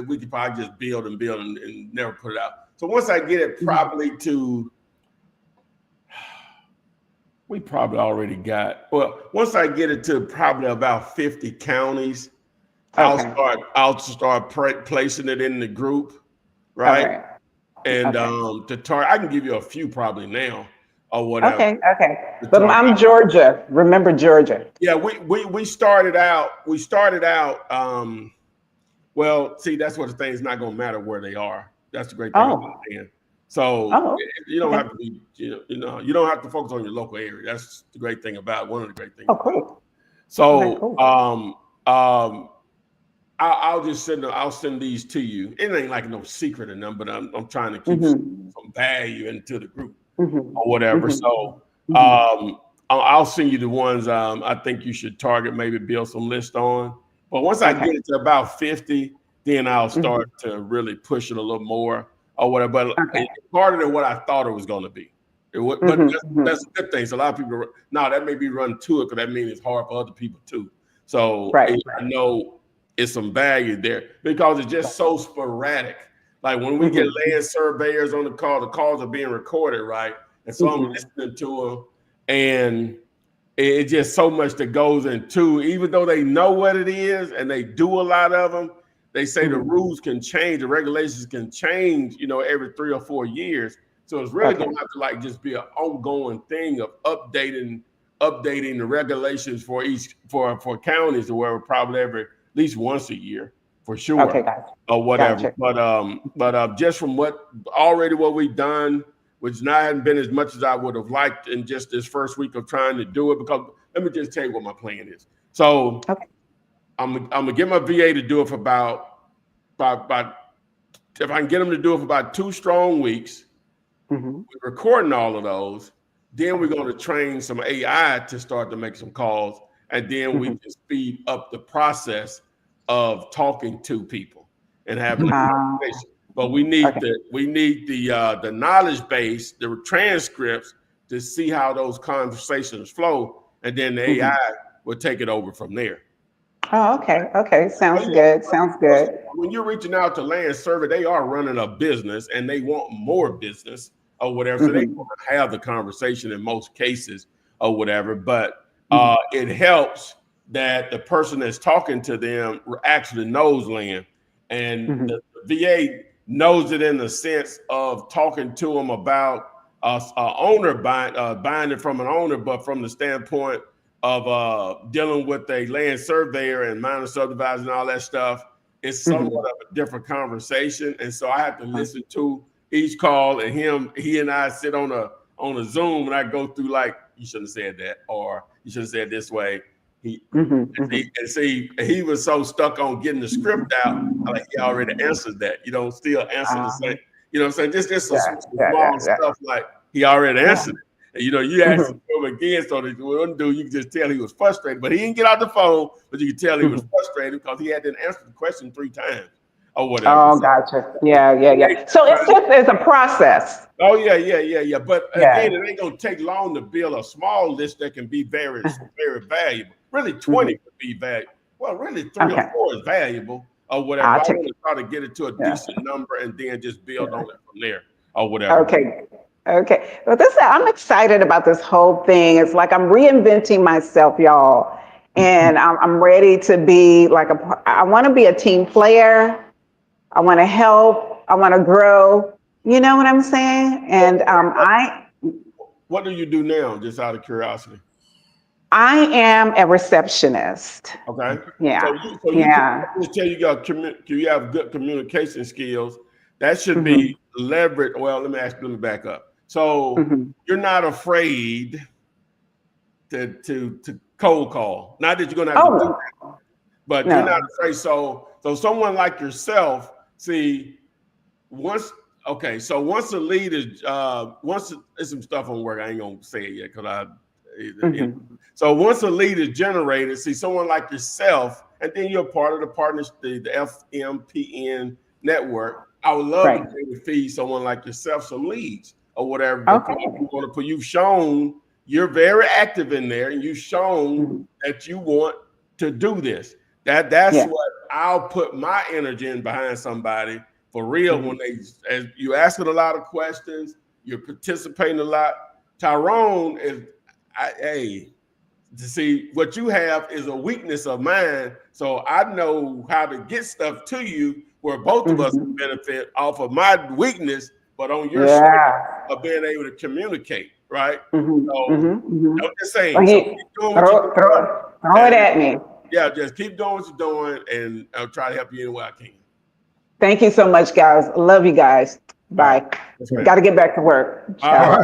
we could probably just build and never put it out. So once I get it probably to, we probably already got, well, once I get it to probably about 50 counties, I'll start placing it in the group, right? Okay. And to target, I can give you a few probably now. Or whatever. Okay. But I'm Georgia. Remember Georgia? Yeah, we started out. Well, see, that's what the thing is. Not going to matter where they are. That's the great thing about it. So you don't have to be. You don't have to focus on your local area. That's the great thing about one of the great things. Oh, cool. So I'll just send. I'll send these to you. It ain't like no secret in them, but I'm trying to keep some value into the group. Or whatever. So I'll send you the ones I think you should target, maybe build some list on. But once I get it to about 50, then I'll start to really push it a little more or whatever. But it's harder than what I thought it was going to be. But that's a good thing. So a lot of people, that may be run to it because that means it's hard for other people too. So I know it's some value there because it's just so sporadic. Like when we get land surveyors on the calls are being recorded, right? And so I'm listening to them, and it's just so much that goes into, even though they know what it is and they do a lot of them, they say the rules can change, the regulations can change, every 3 or 4 years. So it's really going to have to like just be an ongoing thing of updating the regulations for counties or wherever, probably at least once a year. For sure, or whatever. Gotcha. But just from what we've done, which hasn't been as much as I would have liked in just this first week of trying to do it. Because let me just tell you what my plan is. So I'm gonna get my VA to do it for about if I can get them to do it for about 2 strong weeks. We're recording all of those. Then we're going to train some AI to start to make some calls, and then we can speed up the process of talking to people and having a conversation. But we need the knowledge base, the transcripts to see how those conversations flow, and then the AI will take it over from there. Oh, okay. Sounds good. When you're reaching out to land survey, they are running a business and they want more business or whatever. So they want to have the conversation in most cases or whatever. But it helps that the person that's talking to them actually knows land, and the VA knows it in the sense of talking to them about owner buying it from an owner, but from the standpoint of dealing with a land surveyor and minor subdivision and all that stuff, it's somewhat of a different conversation. And so I have to listen to each call, and he and I sit on a Zoom, and I go through like, you shouldn't have said that, or you should have said this way. He was so stuck on getting the script out, like he already answered that. Still answer the same. You know what I'm saying? Just some small stuff like he already answered it. And, you asked him again, so the one dude, you can just tell he was frustrated, but he didn't get out the phone, but you could tell he was frustrated because he had to answer the question 3 times or whatever. Oh, gotcha. Yeah. So it's a process. Oh, yeah. But again, it ain't going to take long to build a small list that can be very, very valuable. Really, 20 could be valuable. Well, really, 3 or 4 is valuable or whatever. I want to try to get it to a decent number and then just build on it from there or whatever. Okay. Well, I'm excited about this whole thing. It's like I'm reinventing myself, y'all. And I'm ready to be I want to be a team player. I want to help. I want to grow. You know what I'm saying? And What do you do now, just out of curiosity? I am a receptionist. Okay. Yeah. So you have good communication skills. That should be leverage. Well, let me back up. So Mhm. you're not afraid to cold call. Not that you're gonna have to do Oh, that, but no. you're not afraid. So someone like yourself, see, once once the lead is once there's some stuff on work, I ain't gonna say it yet because so once the lead is generated, see someone like yourself, and then you're part of the partners, the FMPN network. I would love Right. to be able to feed someone like yourself some leads or whatever. Okay. You've shown you're very active in there, and you've shown Mhm. that you want to do this. That's Yeah. what I'll put my energy in behind somebody for real. Mhm. When as you asking a lot of questions, you're participating a lot. Tyrone is, to see what you have is a weakness of mine. So I know how to get stuff to you where both of us Mhm. benefit off of my weakness, but on your strength Yeah. of being able to communicate, right? Mhm. So Mhm. Mhm. I'm just saying, Well, so keep doing what you're doing. throw it at me. Yeah, just keep doing what you're doing, and I'll try to help you any way I can. Thank you so much, guys. Love you guys. Bye. Yes, ma'am. Got to get back to work. All Ciao.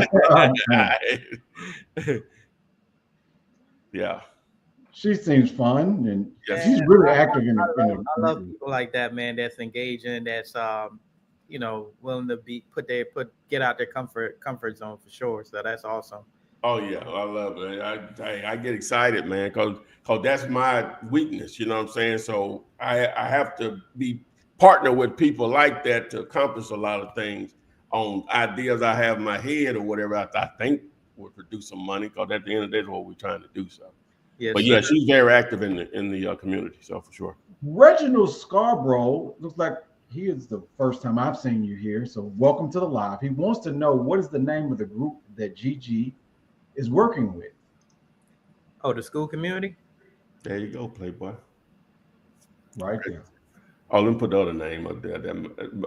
right. Yeah. She seems fun, and Yes. she's really active in I the. love people like that, man. That's engaging. That's willing to get out their comfort zone for sure. So that's awesome. Oh yeah, I love it. I get excited, man, because that's my weakness. You know what I'm saying? So I have to be partner with people like that to accomplish a lot of things on ideas I have in my head or whatever I think would produce some money. Because at the end of the day, that's what we're trying to do. So, Yes, but yeah, sir. she's very active in the community. So for sure. Reginald Scarborough looks like he is the first time I've seen you here. So welcome to the live. He wants to know what is the name of the group that Gigi is working with. Oh, the school community. There you go, Playboy. Right there. Oh, let me put the other name up there.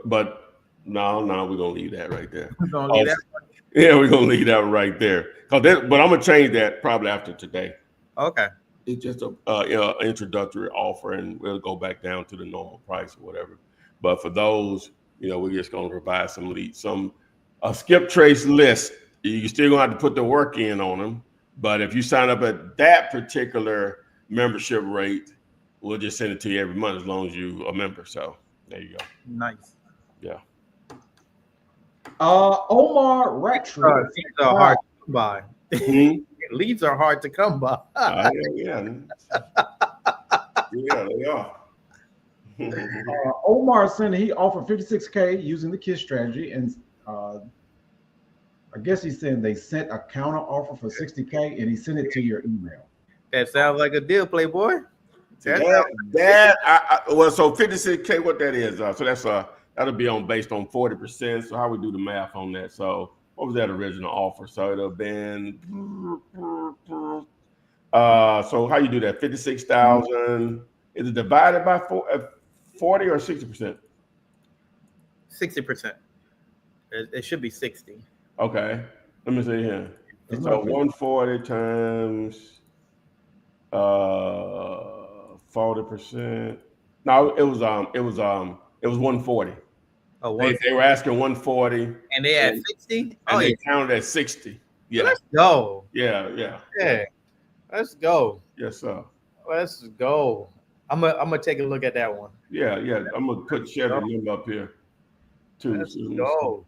But no, we're gonna leave that right there. We're gonna leave that one. Yeah, we're gonna leave that right there. But I'm gonna change that probably after today. Okay. It's just a introductory offer, and we'll go back down to the normal price or whatever. But for those, we're just gonna provide some leads, a skip trace list. You still gonna have to put the work in on them. But if you sign up at that particular membership rate, we'll just send it to you every month as long as you're a member. So there you go. Nice. Yeah. Omar Rattree. Leads are hard to come by. Mhm. Leads are hard to come by. Yeah, they are. Omar said he offered 56K using the KISS strategy, and I guess he's saying they sent a counter offer for 60K, and he sent it to your email. That sounds like a deal, Playboy. So 56K, what that is? So that's that'll be based on 40%. So how we do the math on that? So what was that original offer? So it'll have been so how you do that? 56,000. Is it divided by 40 or 60%? 60%. It should be 60. Okay, let me see here. So 140 times 40%. No, it was 140. Oh, They were asking 140, and they had 60. and they counted at 60. Yeah, Let's go. yeah. Let's go. Yes, sir. Let's go. I'm gonna take a look at that one. Yeah. I'm gonna put Chevy number up here too. Let's go.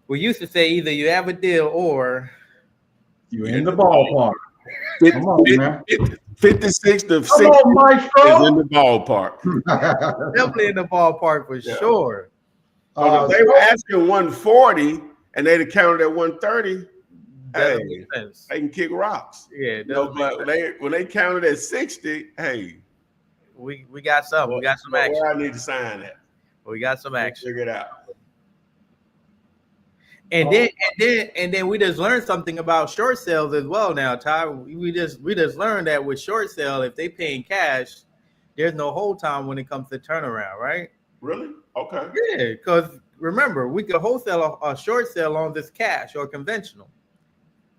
We used to say either you have a deal or you're in the ballpark. Come on, man. 56 to 60 Come on, Maestro. is in the ballpark. definitely in the ballpark for sure. If they were asking 140 and they'd have counted at 130, That hey, makes sense. they can kick rocks. Yeah, But when they counted at 60, hey, we got something. We got some action. Where I need to sign that. We got some action. Figure it out. And then we just learned something about short sales as well. Now, Ty, we just learned that with short sale, if they pay in cash, there's no hold time when it comes to turnaround, right? Really? Okay. Yeah, because remember, we could wholesale a short sale on this cash or conventional.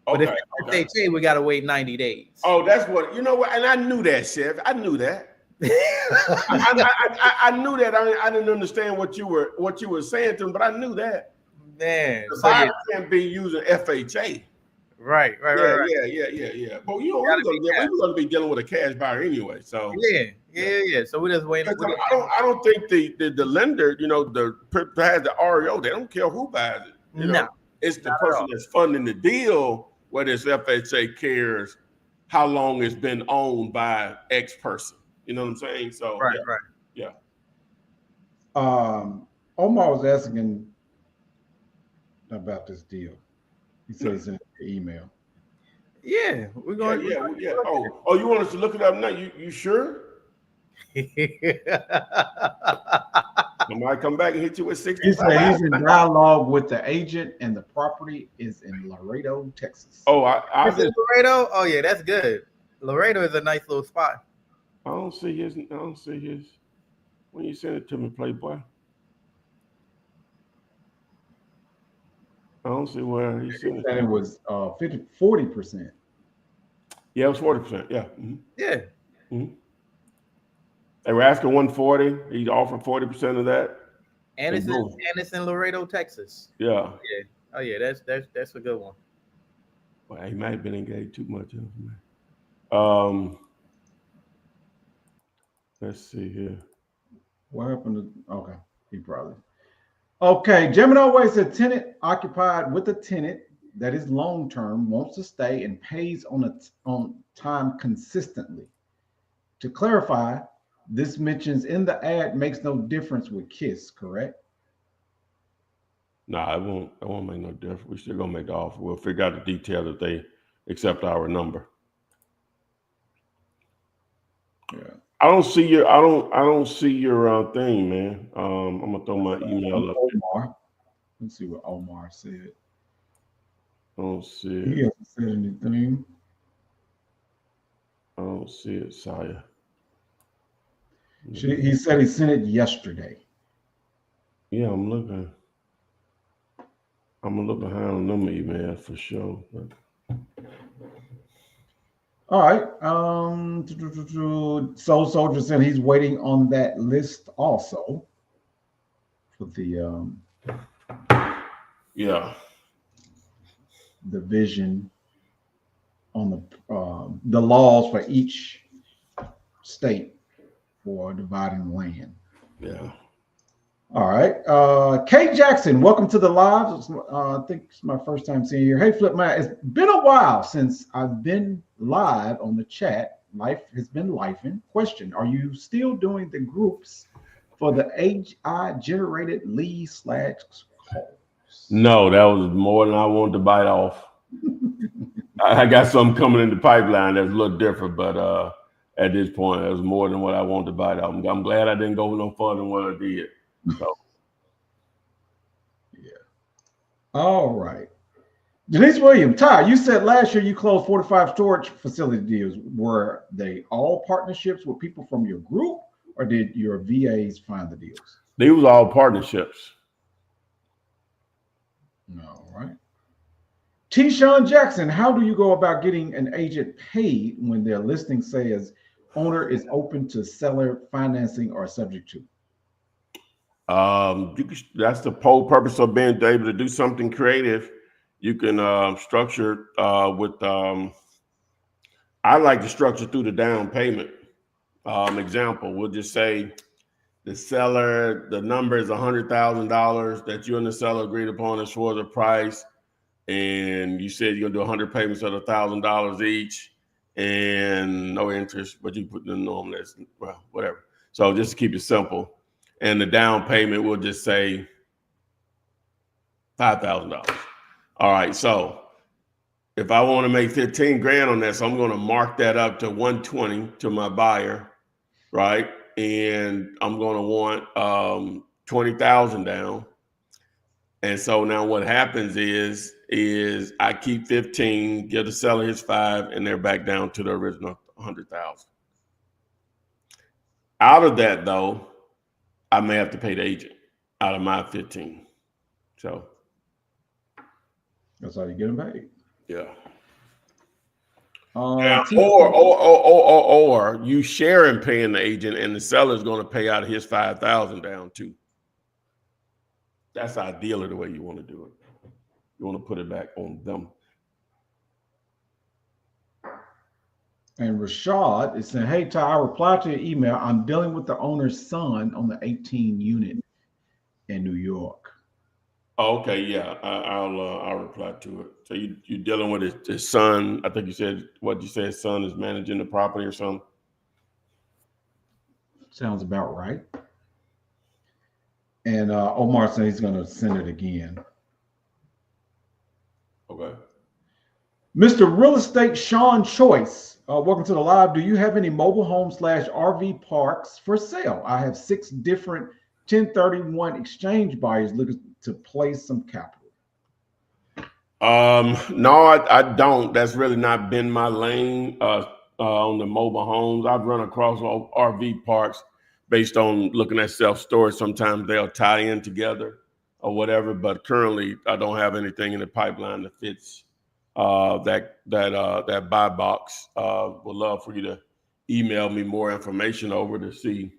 But if they pay, we got to wait 90 days. Oh, that's what, and I knew that, Chef. I knew that. I knew that. I didn't understand what you were saying to him, but I knew that. Man, The so yeah, buyer can't be using FHA. right. Yeah. But we were going to be dealing with a cash buyer anyway. So Yeah. So we just waiting. I don't think the lender, the has the REO. They don't care who buys it. No, it's the person that's funding the deal, whether it's FHA cares how long it's been owned by X person. You know what I'm saying? So right. Omar was asking about this deal. He says in the email. Yeah, we're going. Yeah. Oh, you want us to look it up now? You sure? I might come back and hit you with 65. He said he's in dialogue with the agent, and the property is in Laredo, Texas. Oh, I just Laredo. Oh yeah, that's good. Laredo is a nice little spot. I don't see his. When you send it to me, Playboy. I don't see where he sent it. And it was 40%. Yeah, it was 40%. Yeah. Mm-hmm. Yeah. Mm-hmm. They were asking 140. He's offering 40% of that. And it's in Laredo, Texas. Yeah. Oh yeah, that's a good one. Well, he might have been engaged too much. Let's see here. What happened to? Okay, he probably. Okay, Gemini always a tenant occupied with a tenant that is long term, wants to stay, and pays on time consistently. To clarify, this mentions in the ad makes no difference with KISS, correct? No, it won't make no difference. We're still gonna make the offer. We'll figure out the detail that they accept our number. Yeah. I don't see your thing, man. I'm gonna throw my email up. Omar. Let's see what Omar said. I don't see it. He hasn't said anything. I don't see it, Saya. He said he sent it yesterday. Yeah, I'm looking. I'm gonna look behind them emails for sure. But... All right. Soul Soldier said he's waiting on that list also for the the vision on the laws for each state for dividing land. Yeah. All right. Kate Jackson, welcome to the live. I think it's my first time seeing you here. Hey, Flip Man, it's been a while since I've been live on the chat. Life has been lifing. Question: are you still doing the groups for the AI generated leads / calls? No, that was more than I wanted to bite off. I got something coming in the pipeline that's a little different, but at this point, it was more than what I wanted to bite off. I'm glad I didn't go no further than what I did. So. Yeah. All right. Denise Williams, Ty, you said last year you closed 45 storage facility deals. Were they all partnerships with people from your group, or did your VAs find the deals? They was all partnerships. All right. T-Sean Jackson, how do you go about getting an agent paid when their listing says owner is open to seller financing or subject to? That's the whole purpose of being able to do something creative. You can structure with. I like to structure through the down payment. Example, we'll just say the seller, the number is $100,000 that you and the seller agreed upon as far as the price, and you said you're gonna do 100 payments of $1,000 each, and no interest, but you put the norm that's well, whatever. So just to keep it simple. And the down payment will just say $5,000. All right. So if I want to make 15 grand on that, so I'm going to mark that up to 120 to my buyer, right? And I'm going to want 20,000 down. And so now what happens is I keep 15, give the seller his 5, and they're back down to the original 100,000. Out of that, though, I may have to pay the agent out of my 15. So that's how you get them paid. Yeah. Now, T- or you share in paying the agent, and the seller's going to pay out his $5,000 down too. That's ideally the way you want to do it. You want to put it back on them. And Rashad is saying, "Hey Ty, I replied to your email. I'm dealing with the owner's son on the 18 unit in New York." Oh, okay, yeah, I'll reply to it. So you're dealing with his son. I think you said what you said. His son is managing the property or something. Sounds about right. And Omar said he's going to send it again. Okay. Mr. Real Estate Sean Choice, welcome to the live. Do you have any mobile home / RV parks for sale? I have 6 different 1031 exchange buyers looking to place some capital. No, I don't. That's really not been my lane on the mobile homes. I've run across RV parks based on looking at self-storage. Sometimes they'll tie in together or whatever, but currently I don't have anything in the pipeline that fits that buy box. Would love for you to email me more information over to see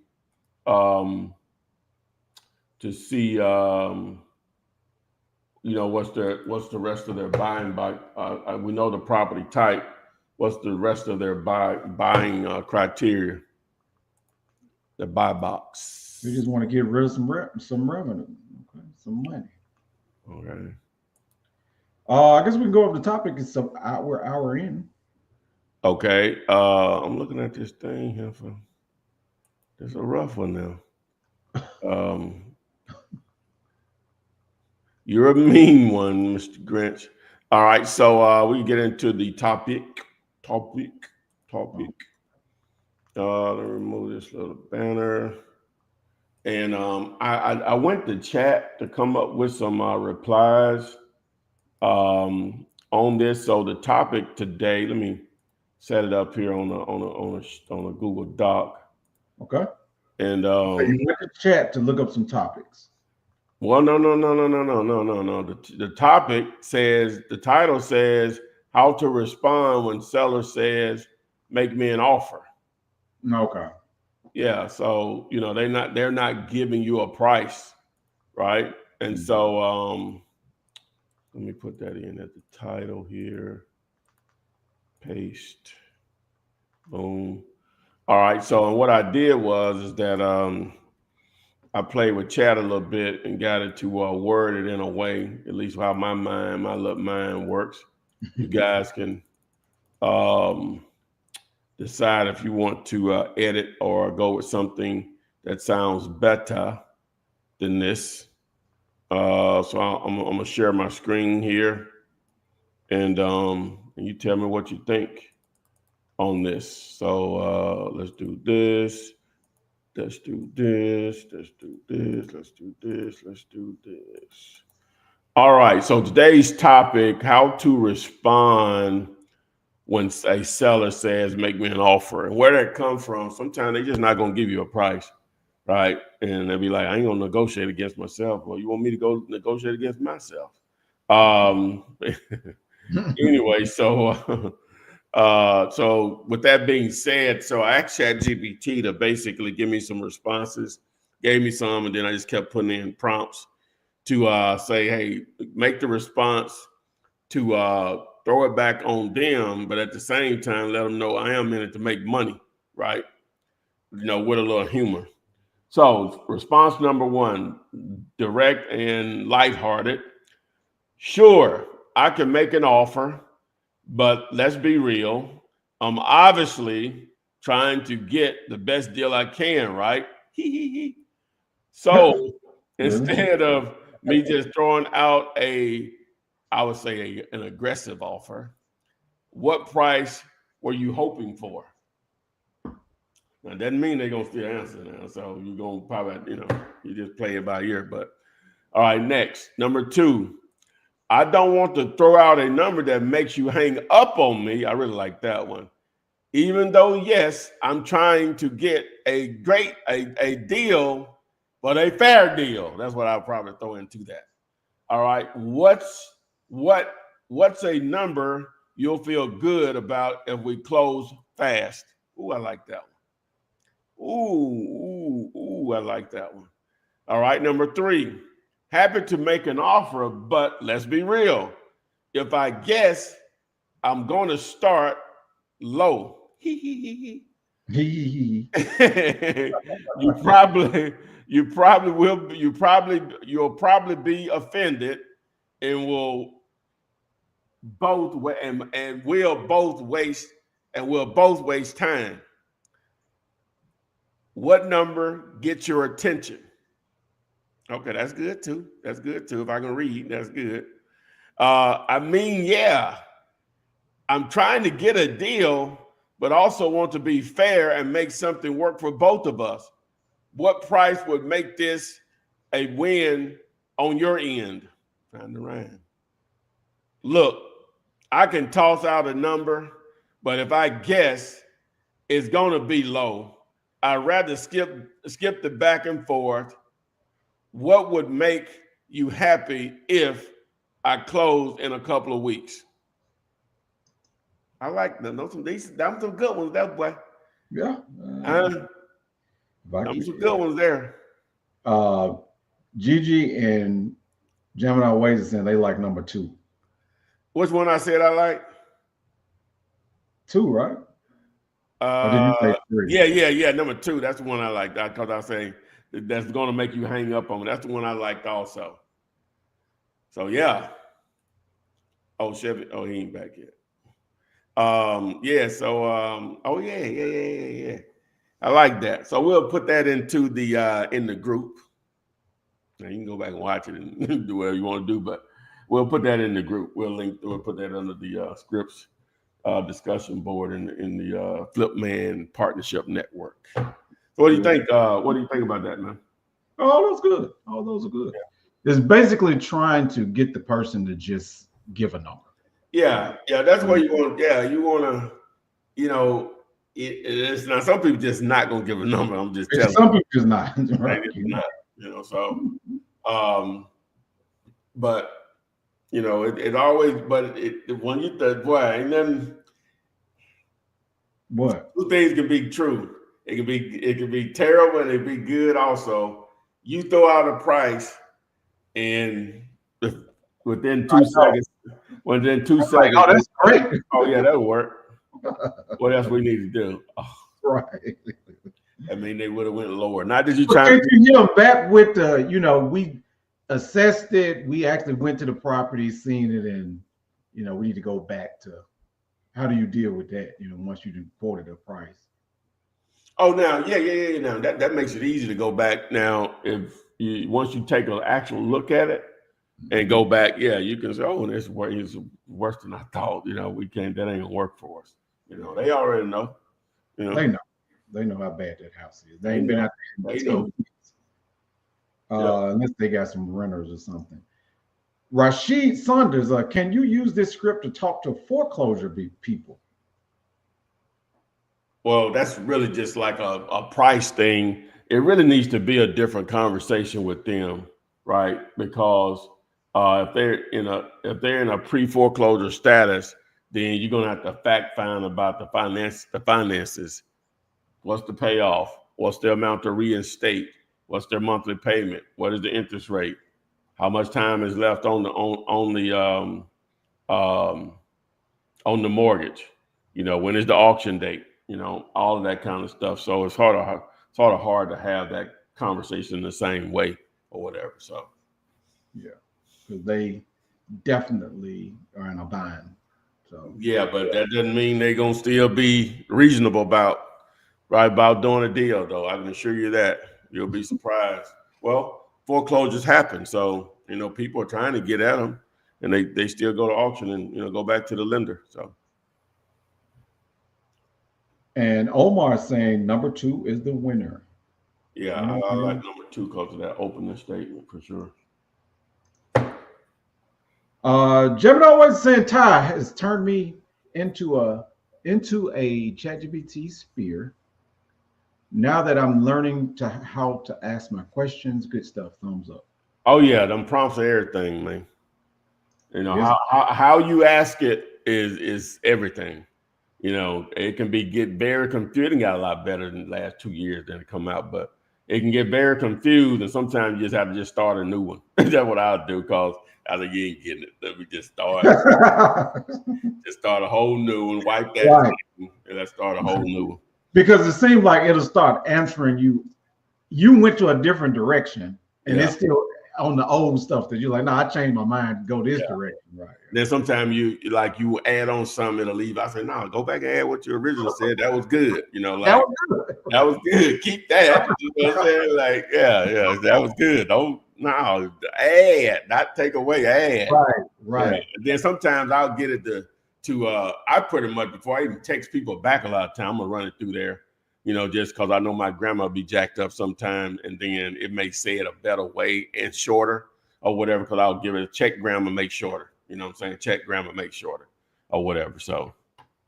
you know, what's the rest of their buying by we know the property type. What's the rest of their buying criteria? The buy box. We just want to get rid of some revenue, okay? Some money. Okay. I guess we can go over the topic. It's an hour in. Okay. I'm looking at this thing here. It's a rough one now. You're a mean one, Mr. Grinch. All right, so we get into the topic. Let me remove this little banner. And I went to chat to come up with some replies on this. So the topic today, let me set it up here on a Google Doc. Okay. And So you went to chat to look up some topics. Well, no. The topic says, the title says, how to respond when seller says, make me an offer. Okay. Yeah. So, you know, they're not giving you a price. Right. And so, let me put that in at the title here. Paste. Boom. All right. So, and what I did is that, I played with chat a little bit and got it to word it in a way, at least how my little mind works. You guys can decide if you want to edit or go with something that sounds better than this. So I'm gonna share my screen here, and you tell me what you think on this. So let's do this. Let's do this. Let's do this. Let's do this. Let's do this. All right. So today's topic: how to respond when a seller says, "Make me an offer." And where that comes from? Sometimes they're just not gonna give you a price, right? And they'll be like, "I ain't gonna negotiate against myself." Well, you want me to go negotiate against myself? Anyway, so. So with that being said, so I asked ChatGPT to basically give me some responses, gave me some, and then I just kept putting in prompts to say, hey, make the response to throw it back on them, but at the same time, let them know I am in it to make money, right? You know, with a little humor. So response number 1, direct and lighthearted. Sure, I can make an offer. But let's be real. I'm obviously trying to get the best deal I can, right? So instead of me just throwing out an aggressive offer, what price were you hoping for? Now, doesn't mean they're going to still answer now. So you're going to probably, you just play it by ear. But all right, next. Number 2. I don't want to throw out a number that makes you hang up on me. I really like that one. Even though, yes, I'm trying to get a deal, but a fair deal. That's what I'll probably throw into that. All right. What's a number you'll feel good about if we close fast. Ooh, I like that one. Ooh, I like that one. All right, number 3, happy to make an offer, but let's be real. If I guess, I'm going to start low. You'll probably be offended, and we'll both waste time. What number gets your attention? Okay, that's good too. That's good too. If I can read, that's good. Yeah, I'm trying to get a deal, but also want to be fair and make something work for both of us. What price would make this a win on your end? Find the rhyme. Look, I can toss out a number, but if I guess, it's going to be low. I'd rather skip the back and forth. What would make you happy if I closed in a couple of weeks? I like them. Those some decent. Them some good ones, that boy. Yeah. Them some good ones there. Gigi and Gemini Ways are saying they like number 2. Which one I said I like? 2, right? Or did you say 3? Yeah. Number 2. That's the one I like. Because I say that's going to make you hang up on it. That's the one I liked also. So yeah. Oh, Chevy. Oh, he ain't back yet. Yeah. I like that. So we'll put that into the in the group. Now you can go back and watch it and do whatever you want to do, but we'll put that in the group. We'll put that under the Scripps discussion board in the Flipman Partnership Network. So what do you think? What do you think about that, man? Oh, that's good. All those are good. Yeah. It's basically trying to get the person to just give a number. Yeah, that's what you want. Yeah, you want to, it's not. Some people just not gonna give a number. I'm just telling. Some people just not. Right. Not, So, but it always. But when you think, boy, ain't nothing. What? 2 things can be true. It can be terrible and it can be good also. You throw out a price, and within 2 seconds. Within 2 seconds. Oh, that's great. Oh, yeah, that'll work. What else we need to do? Oh, right. I mean, they would have went lower. Not that you But trying to get them back with the, we assessed it. We actually went to the property, seen it, and we need to go back to how do you deal with that? Once you quoted a price. Oh, now, yeah. Now that makes it easy to go back. Now, once you take an actual look at it. And go back, you can say, oh, it's worse than I thought. We can't. That ain't gonna work for us. They already know. They know how bad that house is. They ain't been out there. They know. Unless they got some renters or something. Rashid Saunders, can you use this script to talk to foreclosure people? Well, that's really just like a price thing. It really needs to be a different conversation with them, right? Because if they're in a pre-foreclosure status, then you're gonna have to fact find about the finances. What's the payoff? What's the amount to reinstate? What's their monthly payment? What is the interest rate? How much time is left on the mortgage? When is the auction date? All of that kind of stuff. So it's sort of hard to have that conversation in the same way or whatever. So yeah. Because they definitely are in a bind. So yeah, but that doesn't mean they're gonna still be reasonable about doing a deal, though. I can assure you that. You'll be surprised. Well, foreclosures happen, so people are trying to get at them, and they still go to auction and go back to the lender. So. And Omar saying number 2 is the winner. Yeah, I like number 2 because of that opening statement for sure. Gemini was saying Ty has turned me into a ChatGPT sphere. Now that I'm learning how to ask my questions, good stuff. Thumbs up. Oh yeah, them prompts are everything, man. How you ask it is everything. You know, it can get very confused. It got a lot better than the last 2 years than it come out, but it can get very confused, and sometimes you just have to just start a new one. That's what I'll do, because I think you ain't getting it. Let me just start a whole new one, wipe that, Right. and let's start a whole new one. Because it seems like it'll start answering you. You went to a different direction, and Yeah. it's still on the old stuff that you're like, no, I changed my mind, go this direction. Right. Then sometimes you add on something, it'll leave. I say, no, go back and add what you originally said. That was good. You know, like That was good. that was good. Keep that. You know what I'm saying? Like, yeah, that was good. Don't add, not take away, add. Right. Yeah. And then sometimes I'll get it to I pretty much, before I even text people back a lot of time, I'm gonna run it through there, you know, just because I know my grammar will be jacked up sometime, and then it may say it a better way and shorter or whatever, because I'll give it a check grammar, make shorter. You know what I'm saying? Check grammar, make shorter or whatever. So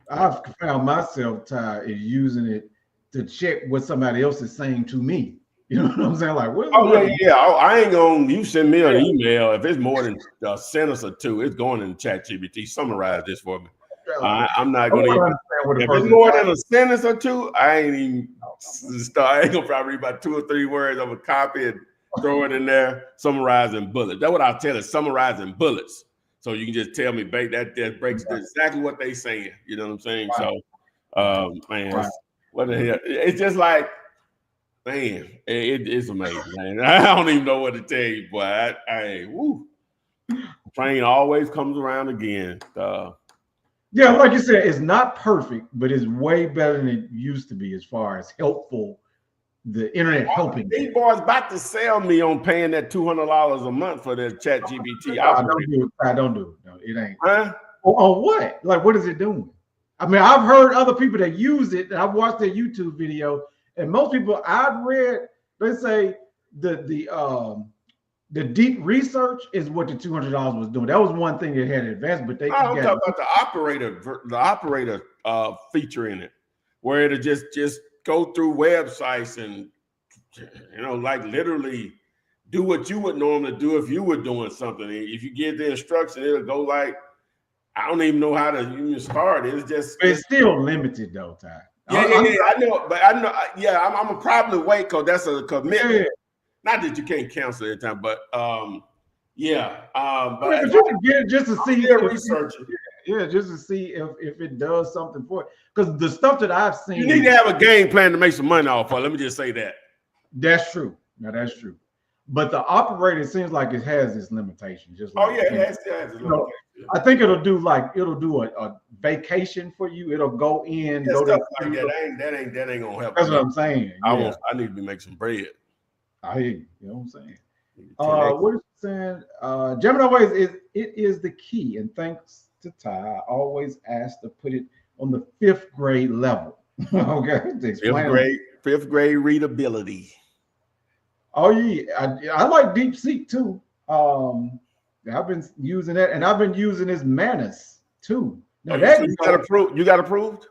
I've found myself, Ty, is using it to check what somebody else is saying to me. You know what I'm saying? Like, what? I ain't gonna. You send me an email if it's more than a sentence or two. It's going in ChatGPT. Summarize this for me. I'm not gonna. If it's more than a sentence or two, I ain't even start. I ain't gonna probably read about 2 or 3 words of a copy and throw it in there. Summarizing bullets. That's what I'll tell it. Summarizing bullets. So you can just tell me, babe, that breaks exactly what they saying. You know what I'm saying? Right. So, man, what the hell? It's just like. Man, it's amazing, man. I don't even know what to tell you, boy. Train always comes around again. Yeah, like you said, it's not perfect, but it's way better than it used to be as far as helpful. The internet helping. These boys about to sell me on paying that $200 a month for the ChatGPT. I don't do it. No, it ain't. Huh? On what? Like, what is it doing? I mean, I've heard other people that use it, and I've watched their YouTube video. And most people I've read, they say the deep research is what the $200 was doing. That was one thing that had advanced, but I'm talking about the operator feature in it, where it'll just go through websites and, you know, like literally do what you would normally do if you were doing something. If you give the instruction, it'll go like, I don't even know how to even start. It's still limited though, Ty. Yeah, I know, but I know. Yeah, I'm gonna probably wait, because that's a commitment. Yeah. Not that you can't cancel every time, but yeah. But you can get it just to see research. Yeah, just to see if it does something for it. Because the stuff that I've seen, you need to have a game plan to make some money off of. Let me just say that. That's true. Now that's true. But the operator seems like it has its limitations. Just like, it has its limitations. I think it'll do a vacation for you. It'll go in, go stuff like that. That ain't gonna help. That's what I'm saying. I need to be making some bread. I hear you. You know what I'm saying? What is it saying? Gemini Ways is the key, and thanks to Ty, I always ask to put it on the 5th grade level. Okay, fifth grade readability. Oh yeah, I like DeepSeek too. I've been using that, and I've been using this Manus too. Now you got approved. You got approved?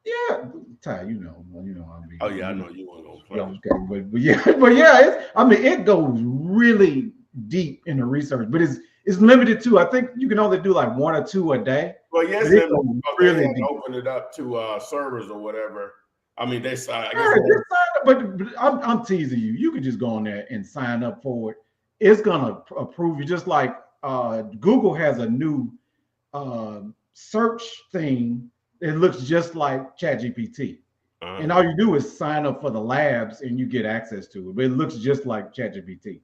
Yeah, Ty, you know I'm being. Oh yeah, I know you want to play. Okay, but yeah, it goes really deep in the research, but it's limited to. I think you can only do like 1 or 2 a day. Well, yes, they really open it up to servers or whatever. I mean, they sign. But I'm teasing you. You can just go on there and sign up for it. It's gonna approve you, just like Google has a new search thing. It looks just like ChatGPT, and all you do is sign up for the labs, and you get access to it. But it looks just like ChatGPT.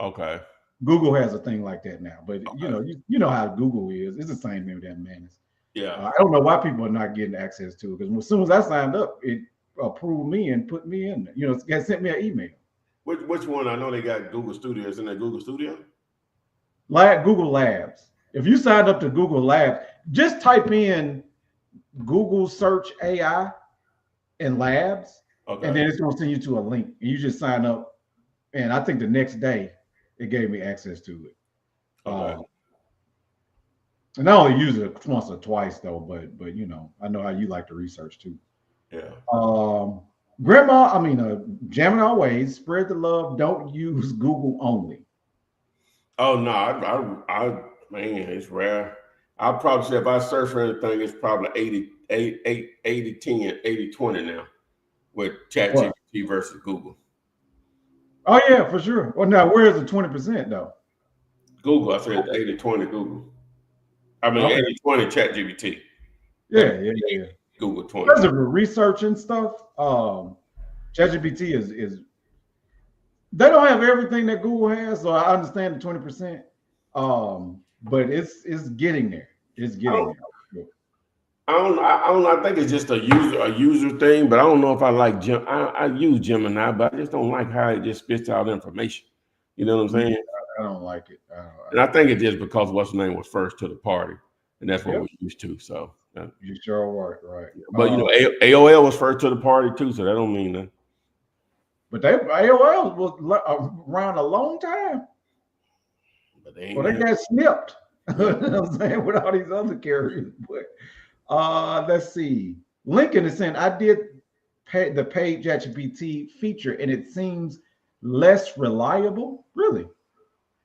Okay. Google has a thing like that now, but you know how Google is. It's the same thing with that Manus. Yeah. I don't know why people are not getting access to it, because as soon as I signed up, it approved me and put me in. It sent me an email. Which one? I know they got Google Studio. Isn't that Google Studio? Google Labs. If you signed up to Google Labs, just type in Google search AI and Labs, and then it's going to send you to a link, and you just sign up. And I think the next day it gave me access to it. And I only use it once or twice though, but I know how you like to research too. Yeah. Gemini Ways, spread the love. Don't use Google only. Oh no, I man, it's rare. I'll probably say if I search for anything, it's probably 80-10, 80-20 now with ChatGPT versus Google. Oh yeah, for sure. Well, now where's the 20% though? Google, I said 80-20 Google. I mean, Okay. 80-20 ChatGPT. Yeah. Google 20. Because of research and stuff, ChatGPT is they don't have everything that Google has, so I understand the 20%. But it's getting there. It's getting there. I don't know. I think it's just a user thing, but I don't know if I like I use Gemini, but I just don't like how it just spits out information. You know what I'm saying? I don't like it. And I think it's just because what's the name was first to the party, and that's what we're used to. So you sure right. But you know, AOL was first to the party too, so that don't mean nothing. But AOL was around a long time. But they got snipped. You know what I'm saying, with all these other carriers. But let's see. Lincoln is saying, I did the paid ChatGPT feature and it seems less reliable. Really?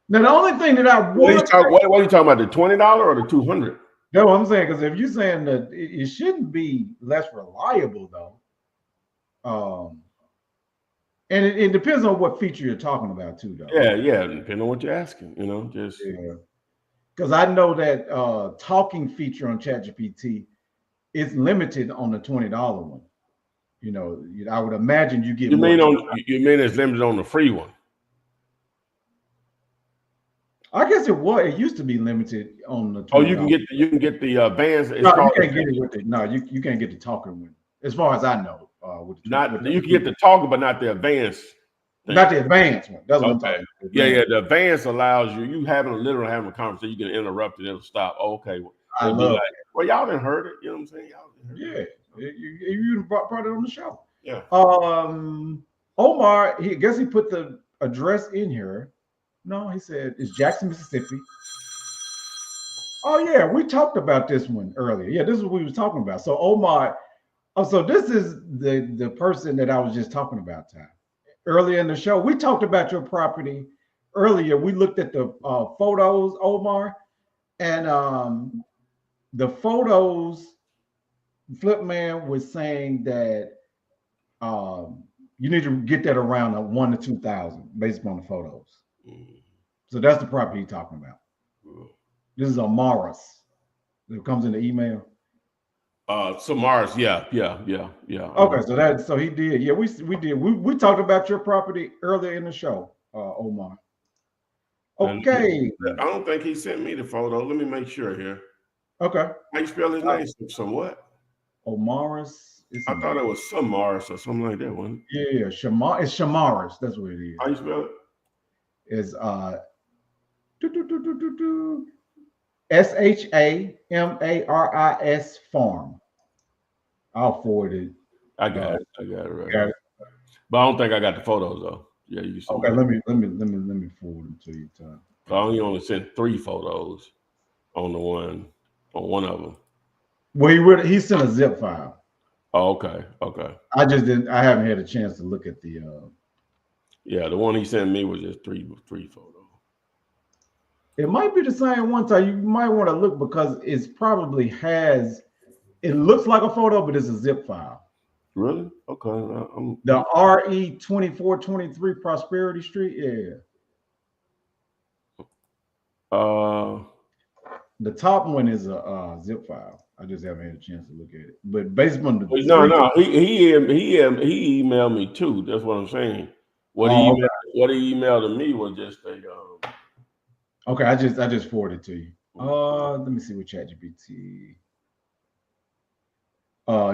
Now, the only thing that I want what are you talking about? The $20 or the $200? No, I'm saying, because if you're saying that it shouldn't be less reliable, though. And it depends on what feature you're talking about, too, though. Yeah, depending on what you're asking, you know, just because I know that talking feature on ChatGPT is limited on the $20 one. You know, I would imagine you get. You mean it's limited on the free one? I guess it was. It used to be limited on the $20. Oh, you can get the advanced. No, you can't get it with it. No, you can't get the talking one, as far as I know. You can get the talking, but not the advanced. Not the advanced one. That's what I'm talking about. Yeah. The advanced allows you having a conversation. You can interrupt it. It'll stop. Oh, okay. I love it. Well, y'all didn't heard it. You know what I'm saying? Y'all didn't heard it. You brought it on the show. Yeah. Omar, he put the address in here. No, he said it's Jackson, Mississippi. Oh yeah, we talked about this one earlier. Yeah, this is what we were talking about. So Omar, so this is the person that I was just talking about, Ty. Earlier in the show, we talked about your property earlier. We looked at the photos, Omar, and the photos. Flipman was saying that you need to get that around 1,000 to 2,000 based on the photos. So that's the property he's talking about. This is a Morris. It comes in the email. Samaras, yeah. Okay, so he did. Yeah, we did. We talked about your property earlier in the show, Omar. Okay. I don't think he sent me the photo. Let me make sure here. Okay. How you spell his name? Somewhat. Omaris. I thought it was Samaras or something like that one. Yeah, it's Shamaris. That's what it is. How you spell it? Is SHAMARIS farm. I'll forward it. I got it right. Got it. But I don't think I got the photos though. Yeah, you saw. Okay, let me forward them to you, Tom. I only sent 3 photos on one of them. Well, he sent a zip file. Oh, okay. I haven't had a chance to look at the yeah, the one he sent me was just 3 photos. It might be the same one, so you might want to look because it probably has. It looks like a photo, but it's a zip file. Really? Okay. The RE 2423 Prosperity Street. Yeah. The top one is a zip file. I just haven't had a chance to look at it. But based on the he emailed me too. That's what I'm saying. What he emailed to me was just a okay, I just forwarded it to you. Let me see what ChatGPT.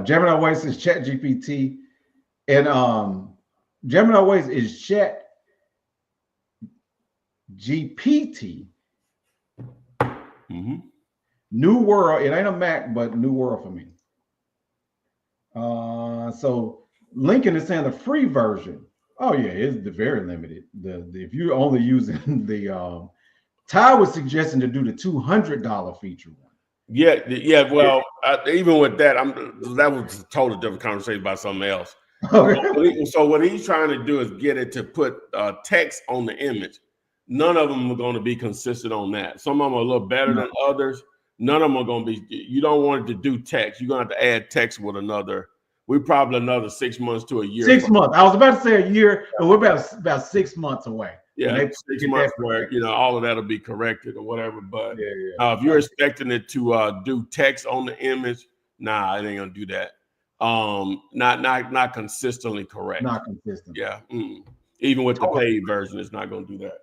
Gemini Waste is ChatGPT, and Gemini Waste is ChatGPT. Mm-hmm. New World. It ain't a Mac, but New World for me. So Lincoln is saying the free version. Oh yeah, it's very limited. If you're only using the Ty was suggesting to do the $200 feature one. Yeah. Well, even with that, that was a totally different conversation about something else. Okay. So what he's trying to do is get it to put text on the image. None of them are going to be consistent on that. Some of them are a little better than others, none of them are going to be, you don't want it to do text. You're going to have to add text with another. We're probably another 6 months to a year. 6 months. I was about to say a year, but we're about 6 months away. Yeah, 6 months where, all of that will be corrected or whatever. But if you're expecting it to do text on the image, nah, it ain't going to do that. Not consistently correct. Not consistent. Yeah. Even with the paid version, it's not going to do that.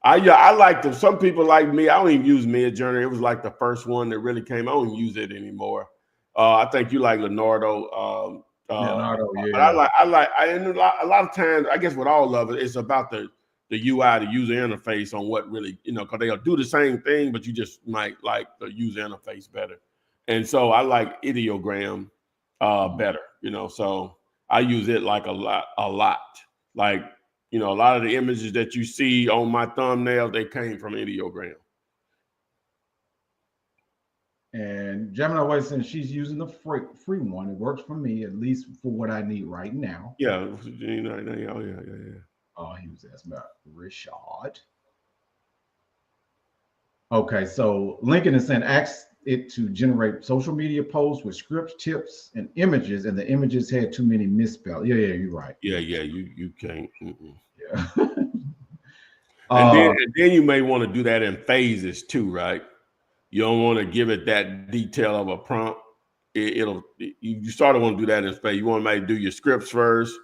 I like them. Some people like me. I don't even use Midjourney. It was like the first one that really came. I don't even use it anymore. I think you like Leonardo. Leonardo, yeah. But I like a lot of times, I guess with all of it, it's about the UI, the user interface on what really, because they'll do the same thing, but you just might like the user interface better. And so I like Ideogram better, so I use it like a lot. Like, a lot of the images that you see on my thumbnail, they came from Ideogram. And Gemini Way says she's using the free one. It works for me, at least for what I need right now. Yeah. Oh, he was asking about Rishad. Okay, so Lincoln is saying ask it to generate social media posts with scripts, tips, and images, and the images had too many misspelled. Yeah, you're right. Yeah, you can't. Yeah. And then you may want to do that in phases too, right? You don't want to give it that detail of a prompt. You sort of want to do that in phase. You want to maybe do your scripts first,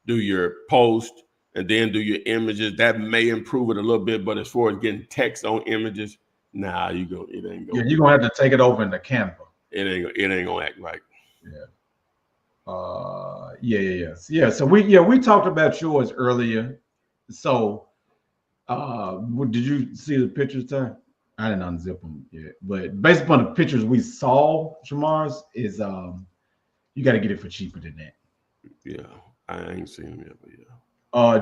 do your post, and then do your images. That may improve it a little bit, but as far as getting text on images, nah, it ain't going. Yeah, you're gonna have to take it over into Canva. It ain't gonna act right. Yeah. Yeah. So we talked about yours earlier. So did you see the pictures, Ty? I didn't unzip them yet, but based upon the pictures we saw, Shamar's is you got to get it for cheaper than that. Yeah, I ain't seen them yet, but yeah.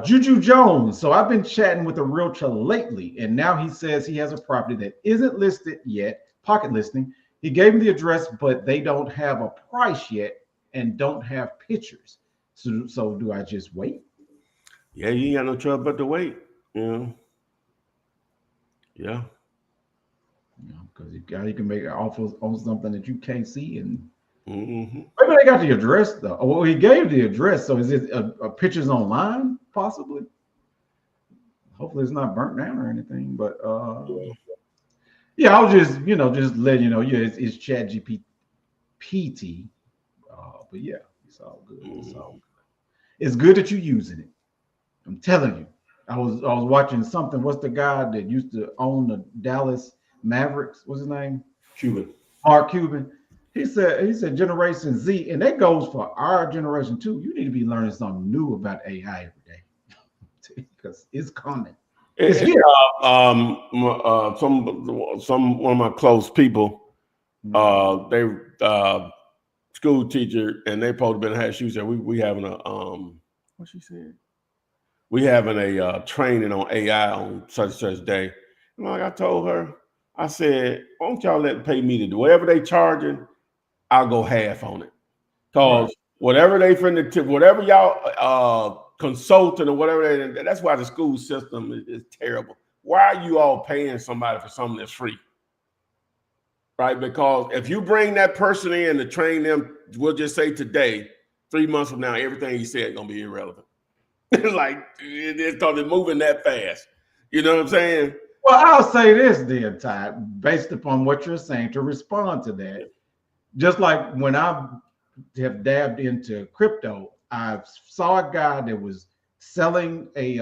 Juju Jones. So I've been chatting with a realtor lately, and now he says he has a property that isn't listed yet, pocket listing. He gave me the address, but they don't have a price yet and don't have pictures. So do I just wait? Yeah, you ain't got no trouble but to wait. Yeah. Because you can make an offer on something that you can't see, and maybe they got the address though. Well, he gave the address, so is it a pictures online possibly? Hopefully, it's not burnt down or anything. But I'll just let you know. Yeah, it's ChatGPT. But yeah, it's all good. It's good that you're using it. I'm telling you. I was watching something. What's the guy that used to own the Dallas Mavericks? What's his name? Cuban. Mark Cuban. He said Generation Z, and that goes for our generation too. You need to be learning something new about AI every day because it's coming. It's here. One of my close people, they school teacher, and they supposed to been had shoes. We having a what she said. We having a training on AI on such and such day. And like I told her, I said, why don't y'all pay me to do whatever they charging, I'll go half on it. Because whatever they whatever y'all consulting or whatever, that's why the school system is terrible. Why are you all paying somebody for something that's free? Right? Because if you bring that person in to train them, we'll just say today, 3 months from now, everything he said is gonna be irrelevant. Like it's because they're moving that fast. You know what I'm saying? Well, I'll say this then, Ty, based upon what you're saying, to respond to that. Just like when I have dabbed into crypto, I saw a guy that was selling a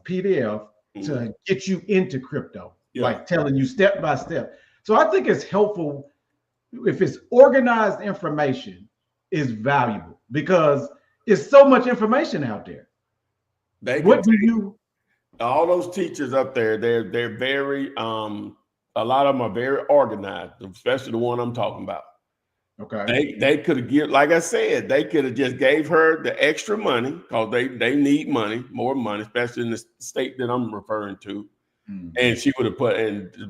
PDF to get you into crypto, like telling you step by step. So I think it's helpful if it's organized information is valuable because it's so much information out there. All those teachers up there, they're very a lot of them are very organized, especially the one I'm talking about. Okay. They could have like I said, they could have just gave her the extra money because they need money, more money, especially in the state that I'm referring to. And she would have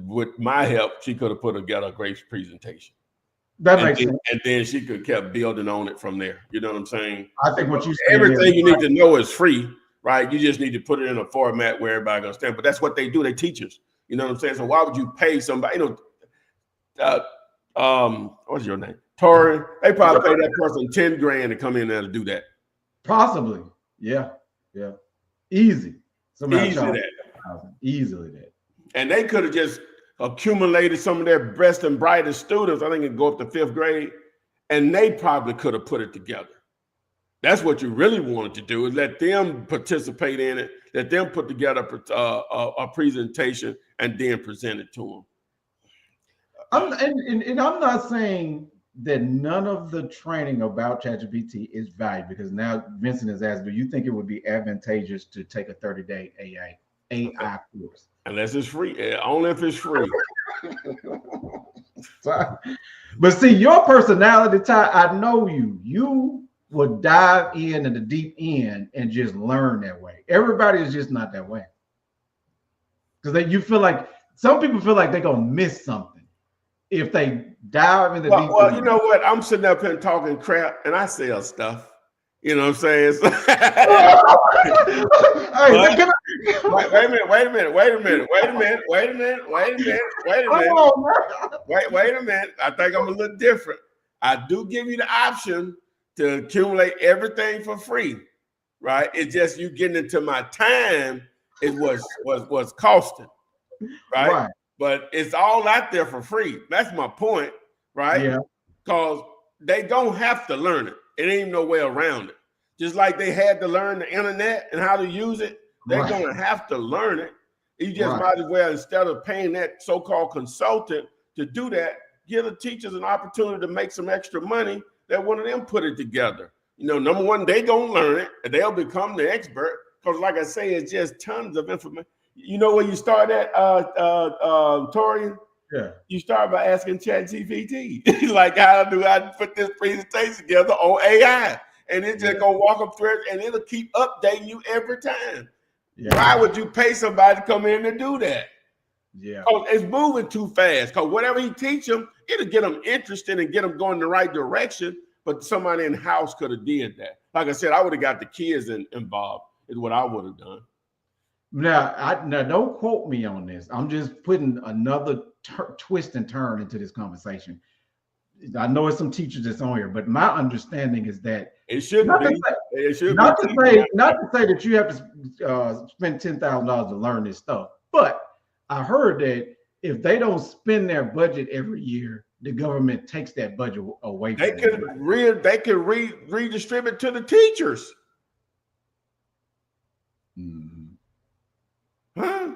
with my help, she could have put together a great presentation. That makes sense. And then she could have kept building on it from there. You know what I'm saying? I think what you everything you need to know is free. Right, you just need to put it in a format where everybody understands. But that's what they do. They teachers. You know what I'm saying? So why would you pay somebody? what's your name? Tori. They probably pay that person $10,000 to come in there to do that. Possibly. Yeah. Yeah. Easy. Somebody Easily charge that. easily that. And they could have just accumulated some of their best and brightest students. I think it'd go up to 5th grade, and they probably could have put it together. That's what you really wanted to do, is let them participate in it, let them put together a presentation and then present it to them. And I'm not saying that none of the training about ChatGPT is valuable, because now Vincent has asked, do you think it would be advantageous to take a 30-day AI course? Unless it's free, only if it's free. But see, your personality, Ty, I know you would dive in the deep end and just learn that way. Everybody is just not that way. Because you feel like, some people feel like they're going to miss something if they dive in the deep end. Well, you know what? I'm sitting up here talking crap, and I sell stuff. You know what I'm saying? Wait a minute. I think I'm a little different. I do give you the option to accumulate everything for free, right? It's just you getting into my time is what's costing, right? But it's all out there for free. That's my point, right? Yeah. Because they don't have to learn it. It ain't no way around it. Just like they had to learn the internet and how to use it, they're going to have to learn it. You just might as well, instead of paying that so-called consultant to do that, give the teachers an opportunity to make some extra money. That one of them put it together. You know, number one, they gonna learn it and they'll become the expert. Because like I say, it's just tons of information. You know where you start at, Torian? Yeah. You start by asking ChatGPT, like, how do I put this presentation together on AI? And it's just gonna walk up through it, and it'll keep updating you every time. Yeah. Why would you pay somebody to come in and do that? Yeah, because it's moving too fast. Because whatever he teach them, it'll get them interested and get them going in the right direction. But somebody in house could have did that. Like I said, I would have got the kids involved. Is what I would have done. Now, don't quote me on this. I'm just putting another twist and turn into this conversation. I know it's some teachers that's on here, but my understanding is that it should not be. Not to say that you have to spend $10,000 to learn this stuff, but I heard that if they don't spend their budget every year, the government takes that budget away from them. They could redistribute to the teachers. Mm-hmm. Huh?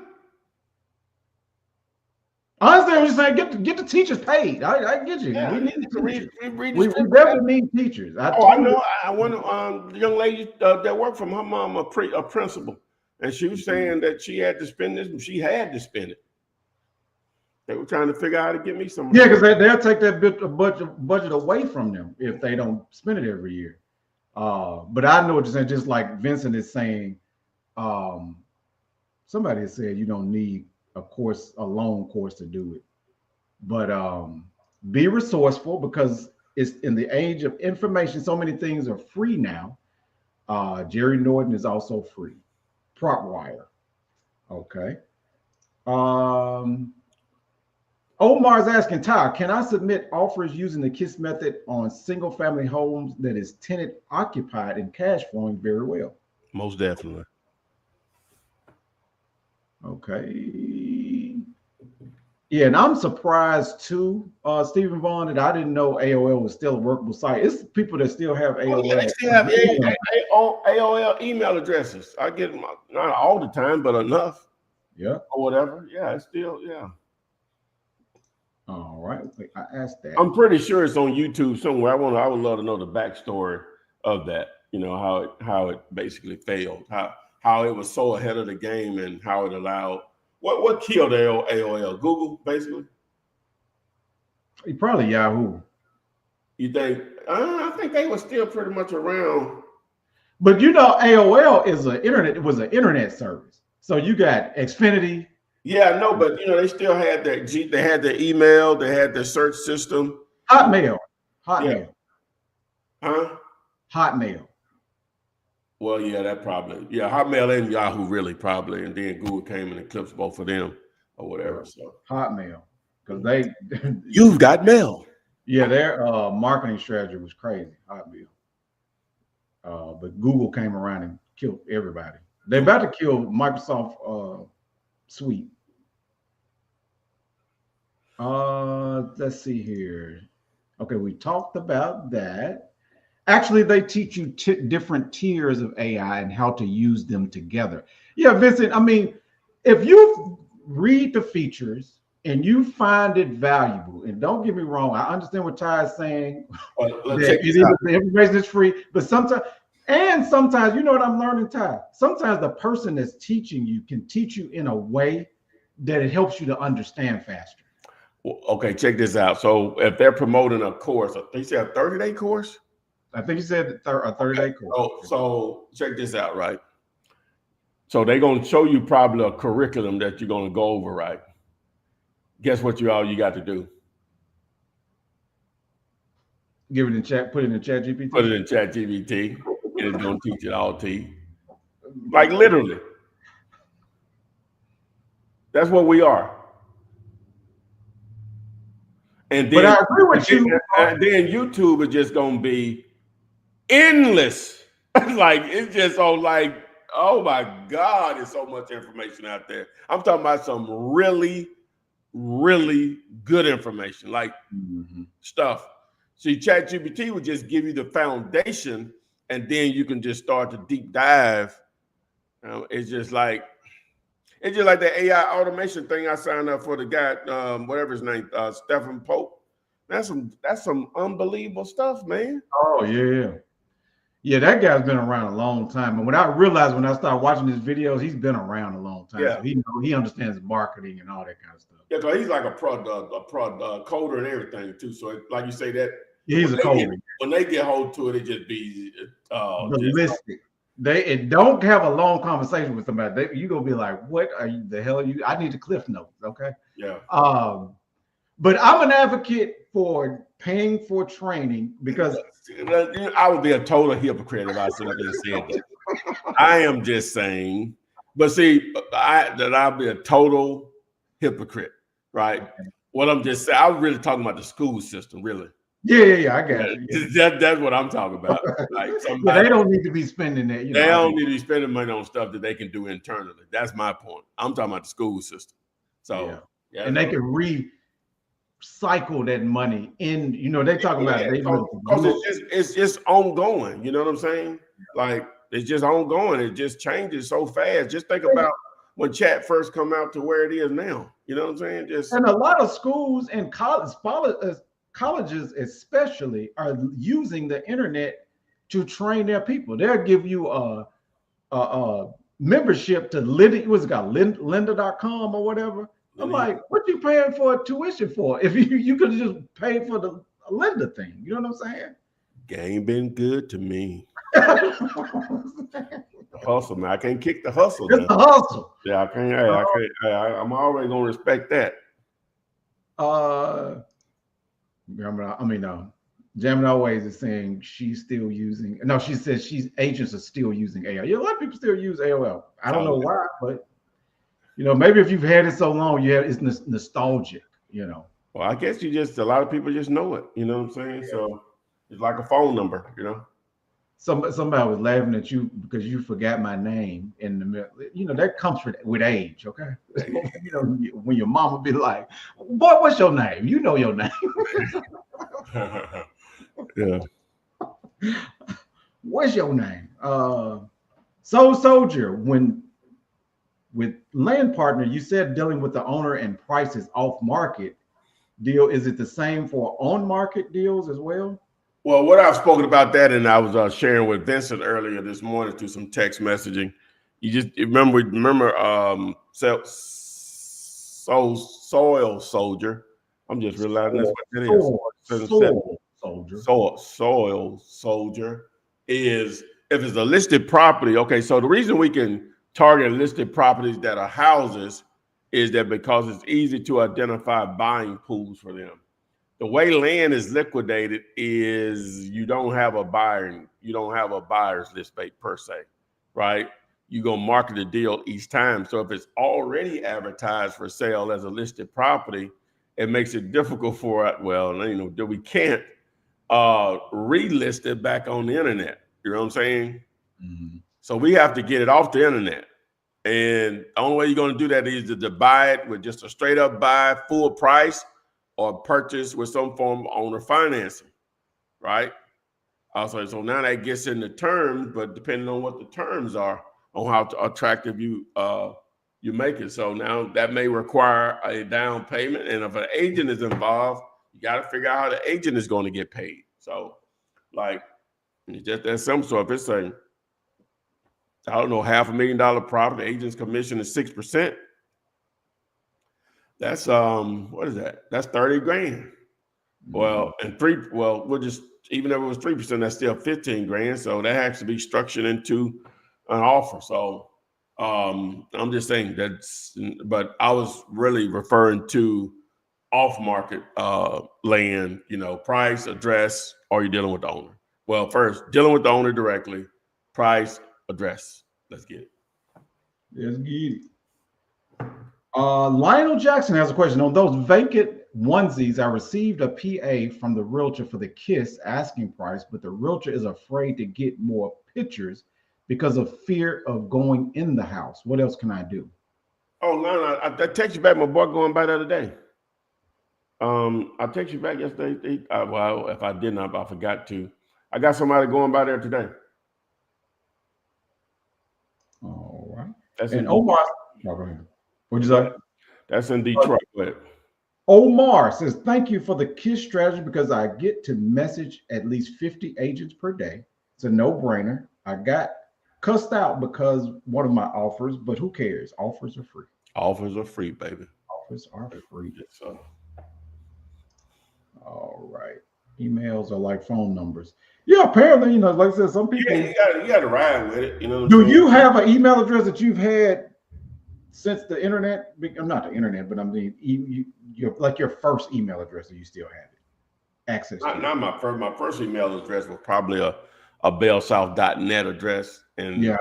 Honestly, I'm just saying, get the teachers paid. I get you. Yeah, we need teachers. We definitely need teachers. I know. I want a young lady that worked from her mom, a principal, and she was saying that she had to spend this, and she had to spend it. They were trying to figure out how to get me some. Yeah, because they'll take that budget away from them if they don't spend it every year. But I know what you're saying. Just like Vincent is saying, somebody has said you don't need a loan course to do it. But be resourceful, because it's in the age of information. So many things are free now. Jerry Norton is also free. PropWire. Okay. Omar's asking, Ty, can I submit offers using the KISS method on single family homes that is tenant occupied and cash flowing very well? Most definitely. Okay. Yeah, and I'm surprised too, Stephen Vaughn, that I didn't know AOL was still a workable site. It's people that still have AOL. They still have AOL email addresses. I get them, not all the time, but enough. Yeah. Or whatever. Yeah, it's still, yeah. All right. I asked that. I'm pretty sure it's on YouTube somewhere. I would love to know the backstory of that. You know, how it basically failed. How it was so ahead of the game and how it allowed what killed AOL? Google, basically? Probably Yahoo. You think? I think they were still pretty much around. But you know, AOL was an internet service. So you got Xfinity. Yeah, no, but you know, they still had they had their email, they had their search system. Hotmail. Yeah. Huh? Hotmail. Well, yeah, that probably. Yeah, Hotmail and Yahoo really probably, and then Google came and eclipsed both of them or whatever. So Hotmail. because they You've got mail. yeah, their marketing strategy was crazy. Hotmail. But Google came around and killed everybody. They're about to kill Microsoft Suite. Let's see here. Okay, we talked about that. Actually, they teach you different tiers of AI and how to use them together. Yeah, Vincent, I mean, if you read the features and you find it valuable, and don't get me wrong, I understand what Ty is saying. The information is free, but sometimes, you know what I'm learning, Ty? Sometimes the person that's teaching you can teach you in a way that it helps you to understand faster. Well, okay, check this out. So if they're promoting a course, they say a 30-day course? I think you said a 30-day course. So check this out, right? So they're going to show you probably a curriculum that you're going to go over, right? Guess what you got to do? Give it in chat, put it in chat GPT. Put it in chat GPT, and it's going to teach it all to you. Like literally. That's what we are. And then, but I agree with you. And then YouTube is just going to be endless. Like it's just so like, oh my God, there's so much information out there. I'm talking about some really, really good information, like stuff. See, ChatGPT would just give you the foundation, and then you can just start to deep dive. It's just like the AI automation thing I signed up for. The guy, whatever his name, Stephen Pope. That's some unbelievable stuff, man. Oh yeah. That guy's been around a long time. And when I realized when I started watching his videos, he's been around a long time. Yeah. So he understands marketing and all that kind of stuff. Yeah, because he's like a prod coder and everything too. So like you say that. Yeah, he's a coder. When they get hold to it just be ballistic. They don't have a long conversation with somebody. You gonna be like, "What are you? The hell are you?" I need the Cliff Notes, okay? Yeah. But I'm an advocate for paying for training because I would be a total hypocrite if I said that. I am just saying, but see, I'll be a total hypocrite, right? What I'm just saying, I was really talking about the school system, really. Yeah, I got you. That's what I'm talking about. Like they don't need to be spending that. They don't need to be spending money on stuff that they can do internally. That's my point. I'm talking about the school system. So yeah, and they can recycle that money in. They talk about it. Because it's just ongoing. You know what I'm saying? Like it's just ongoing. It just changes so fast. Just think about when chat first come out to where it is now. You know what I'm saying? And a lot of schools and colleges especially are using the internet to train their people. They'll give you a membership to lynda.com or whatever. I'm like, what you paying for tuition for? If you could have just paid for the Lynda thing. You know what I'm saying? Game been good to me. The hustle, man. I can't kick the hustle. It's the hustle. Yeah, I can't. I'm already gonna respect that. Gemini Ways is saying she's still using. No, she says agents are still using AI. Yeah, a lot of people still use AOL. I don't know why, but maybe if you've had it so long, it's nostalgic. Well, I guess a lot of people just know it. You know what I'm saying? So it's like a phone number. Somebody was laughing at you because you forgot my name in the middle. That comes with age, okay? When your mama be like, "Boy, what's your name?" You know your name. Yeah. What's your name? Soul Soldier. With Land Partner, you said dealing with the owner and prices off market deal. Is it the same for on market deals as well? Well, what I've spoken about that, and I was sharing with Vincent earlier this morning through some text messaging. You just remember Soil Soldier. I'm just realizing that's what it is. Soil Soldier is if it's a listed property. Okay, so the reason we can target listed properties that are houses is that because it's easy to identify buying pools for them. The way land is liquidated is you don't have a buyer's list per se, right? You're gonna market the deal each time. So if it's already advertised for sale as a listed property it makes it difficult for us. Well, that we can't relist it back on the internet. You know what I'm saying? Mhm. So we have to get it off the internet. And the only way you're going to do that is to buy it with just a straight up buy full price or purchase with some form of owner financing, right? Also, so now that gets in the terms, but depending on what the terms are, on how attractive you make it. So now that may require a down payment. And if an agent is involved, you got to figure out how the agent is going to get paid. So like, it's just that simple. So if it's a, I don't know, $500,000 property, the agent's commission is 6%. That's what is that? That's 30 grand. Well, and we'll just, even if it was 3%, that's still 15 grand. So that has to be structured into an offer. So I'm just saying but I was really referring to off-market land, price, address, or you're dealing with the owner. Well, first, dealing with the owner directly, price, address. Let's get it. Let's get it. Lionel Jackson has a question. On those vacant onesies, I received a PA from the realtor for the KISS asking price, but the realtor is afraid to get more pictures because of fear of going in the house. What else can I do? Oh, no, I texted you back my boy going by the other day. I texted you back yesterday. Well, if I didn't, I forgot to. I got somebody going by there today. All right. That's and Omar, go ahead. What'd you say? That's in Detroit. Omar says, thank you for the KISS strategy because I get to message at least 50 agents per day. It's a no-brainer. I got cussed out because one of my offers, but who cares? Offers are free. Offers are free, baby. Offers are free. So. All right. Emails are like phone numbers. Yeah, apparently, like I said, some people. Yeah, you got to ride with it. Do you have an email address that you've had since the internet? Not the internet, but I mean, your first email address, that you still have it? Access. Not my first email address was probably a bellsouth.net address, and yeah,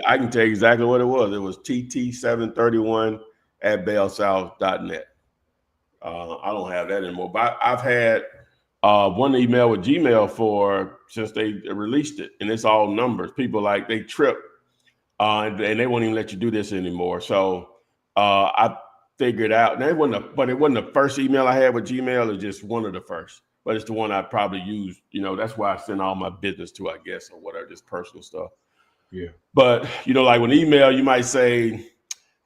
I can tell you exactly what it was. It was tt731@bellsouth.net. I don't have that anymore, but I've had one email with Gmail since they released it, and it's all numbers. People they trip, and they won't even let you do this anymore. So I figured out, and it wasn't the first email I had with Gmail. It's just one of the first, but it's the one I probably used. That's why I send all my business to, I guess, or whatever, just personal stuff. Yeah. But like with email, you might say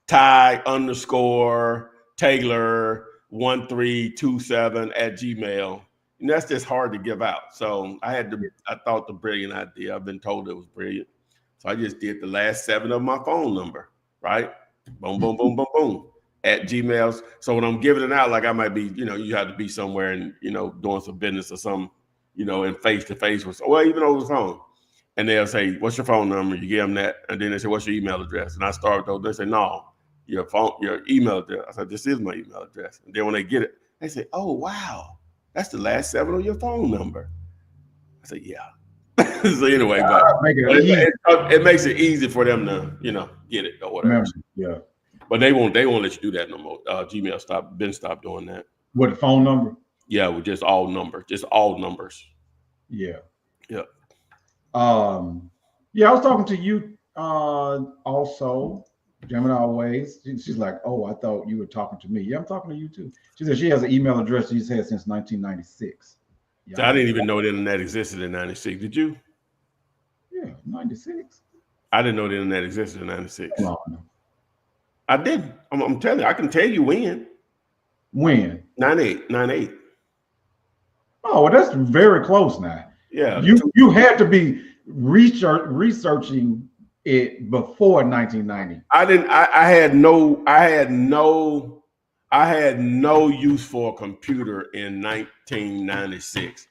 Ty_Taylor1327@Gmail. And that's just hard to give out. So I thought the brilliant idea. I've been told it was brilliant. So I just did the last 7 of my phone number, right? Boom, boom, boom, boom, boom, at Gmails. So when I'm giving it out, like I might be, you have to be somewhere and, doing some business or something, in face-to-face with, even over the phone. And they'll say, what's your phone number? You give them that. And then they say, what's your email address? And I start with those. They say, no, your email address. I said, this is my email address. And then when they get it, they say, oh, wow, that's the last 7 of your phone number. I said, yeah. So anyway, but it makes it easy for them to, get it or whatever. Yeah. But they won't let you do that no more. Gmail stopped doing that. With the phone number? Yeah, with just all numbers. Yeah. Yeah. I was talking to you also, Gemini Ways. She's like, oh, I thought you were talking to me. Yeah, I'm talking to you too. She said she has an email address she's had since 1996. Yeah, so I didn't even know the internet existed in 96. Did you? Yeah, 96. I didn't know the internet existed in 96. No. I didn't. I'm telling you, I can tell you when. When? 98. Oh, well, that's very close now. Yeah. You had to be researching it before 1990. I had no use for a computer in 1996.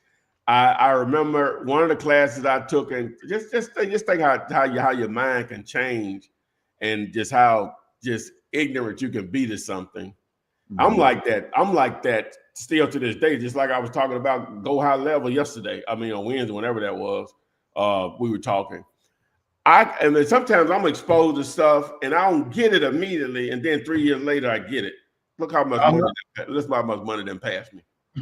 I remember one of the classes I took, and just think how your mind can change, and just how just ignorant you can be to something. Mm-hmm. I'm like that still to this day. Just like I was talking about Go High Level yesterday. I mean on Wednesday, whenever that was, we were talking. And then sometimes I'm exposed to stuff and I don't get it immediately, and then 3 years later I get it. Look how much I'm money. Look how much money them passed me.